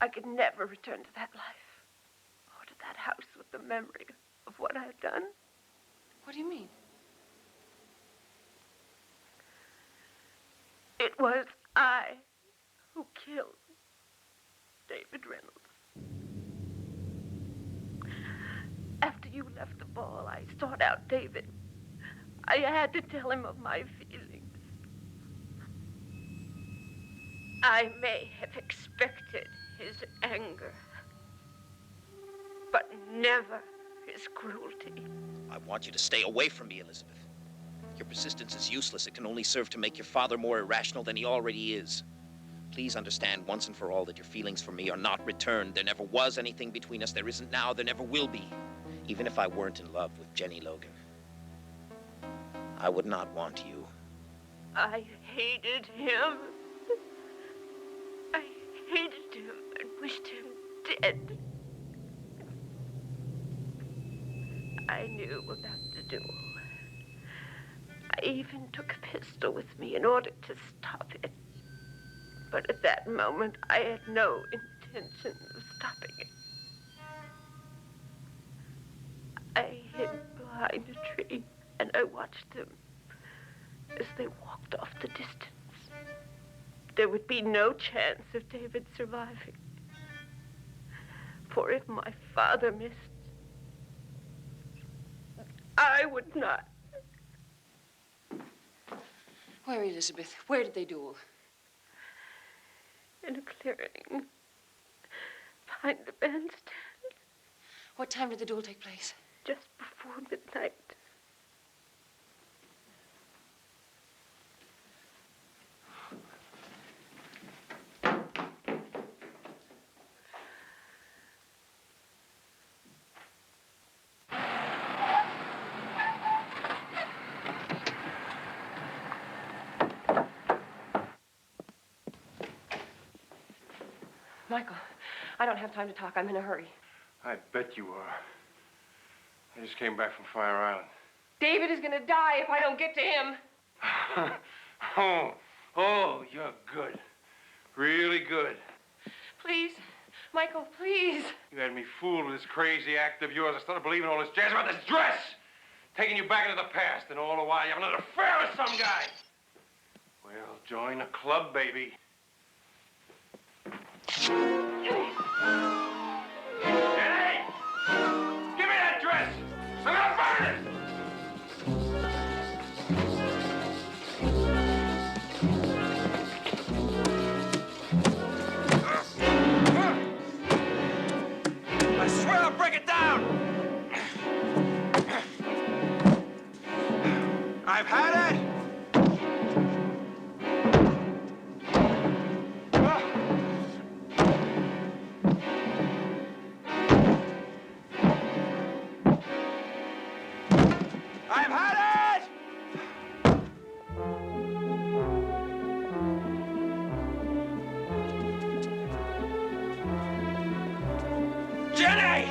I could never return to that life or to that house with the memory of what I had done. What do you mean? It was I who killed David Reynolds. After you left the ball, I sought out David. I had to tell him of my feelings. I may have expected his anger, but never his cruelty. I want you to stay away from me, Elizabeth. Your persistence is useless. It can only serve to make your father more irrational than he already is. Please understand once and for all that your feelings for me are not returned. There never was anything between us. There isn't now. There never will be. Even if I weren't in love with Jennie Logan, I would not want you. I hated him. I hated him and wished him dead. I knew about the duel. I even took a pistol with me in order to stop it. But at that moment, I had no intention of stopping it. I hid behind a tree, and I watched them as they walked off the distance. There would be no chance of David surviving. For if my father missed, I would not. Where, Elizabeth? Where did they duel? In a clearing behind the bandstand. What time did the duel take place? Just before midnight. Michael, I don't have time to talk. I'm in a hurry. I bet you are. I just came back from Fire Island. David is gonna die if I don't get to him. Oh, you're good. Really good. Please, Michael, please. You had me fooled with this crazy act of yours. I started believing all this jazz about this dress. Taking you back into the past, and all the while you have another affair with some guy. Well, join the club, baby. Jennie! Give me that dress! I'm gonna burn it! I swear I'll break it down! I've had it! I've had it! Jennie!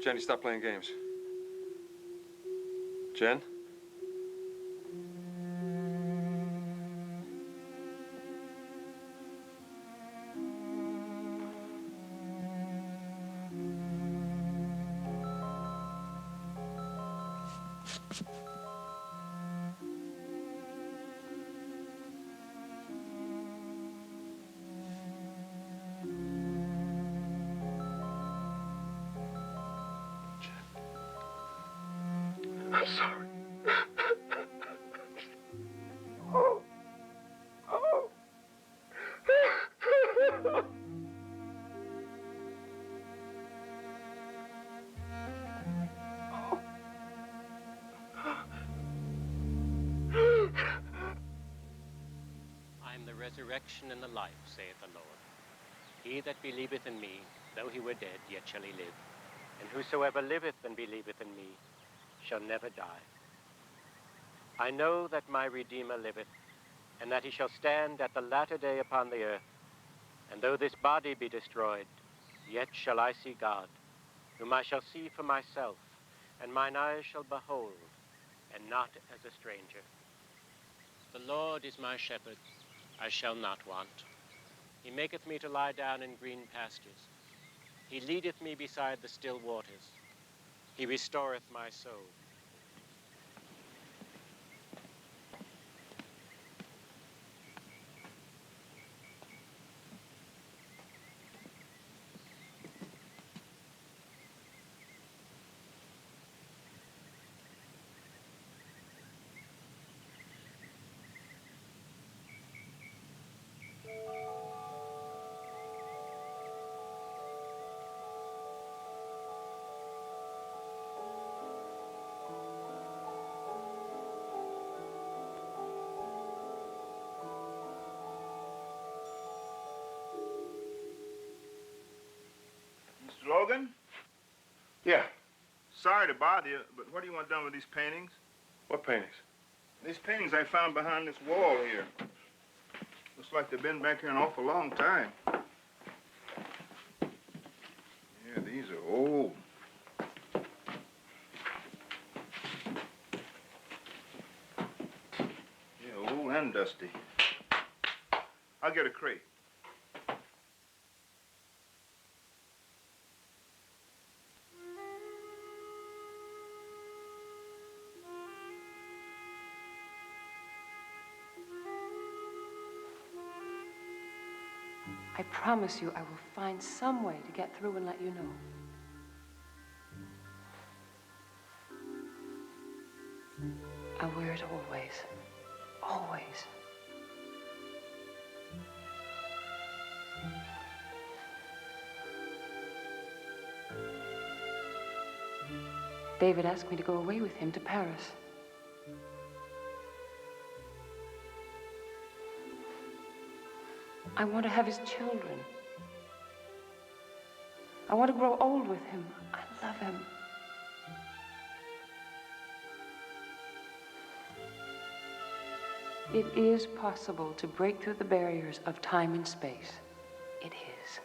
Jenny, stop playing games. Jen? I'm sorry. Oh. Oh. I am the resurrection and the life, saith the Lord. He that believeth in me, though he were dead, yet shall he live. And whosoever liveth and believeth in me shall never die. I know that my Redeemer liveth, and that he shall stand at the latter day upon the earth. And though this body be destroyed, yet shall I see God, whom I shall see for myself, and mine eyes shall behold, and not as a stranger. The Lord is my shepherd, I shall not want. He maketh me to lie down in green pastures. He leadeth me beside the still waters. He restoreth my soul. Mr. Logan? Yeah. Sorry to bother you, but what do you want done with these paintings? What paintings? These paintings I found behind this wall here. Looks like they've been back here an awful long time. Yeah, these are old. Yeah, old and dusty. I'll get a crate. I promise you I will find some way to get through and let you know. I wear it always. Always. David asked me to go away with him to Paris. I want to have his children. I want to grow old with him. I love him. It is possible to break through the barriers of time and space. It is.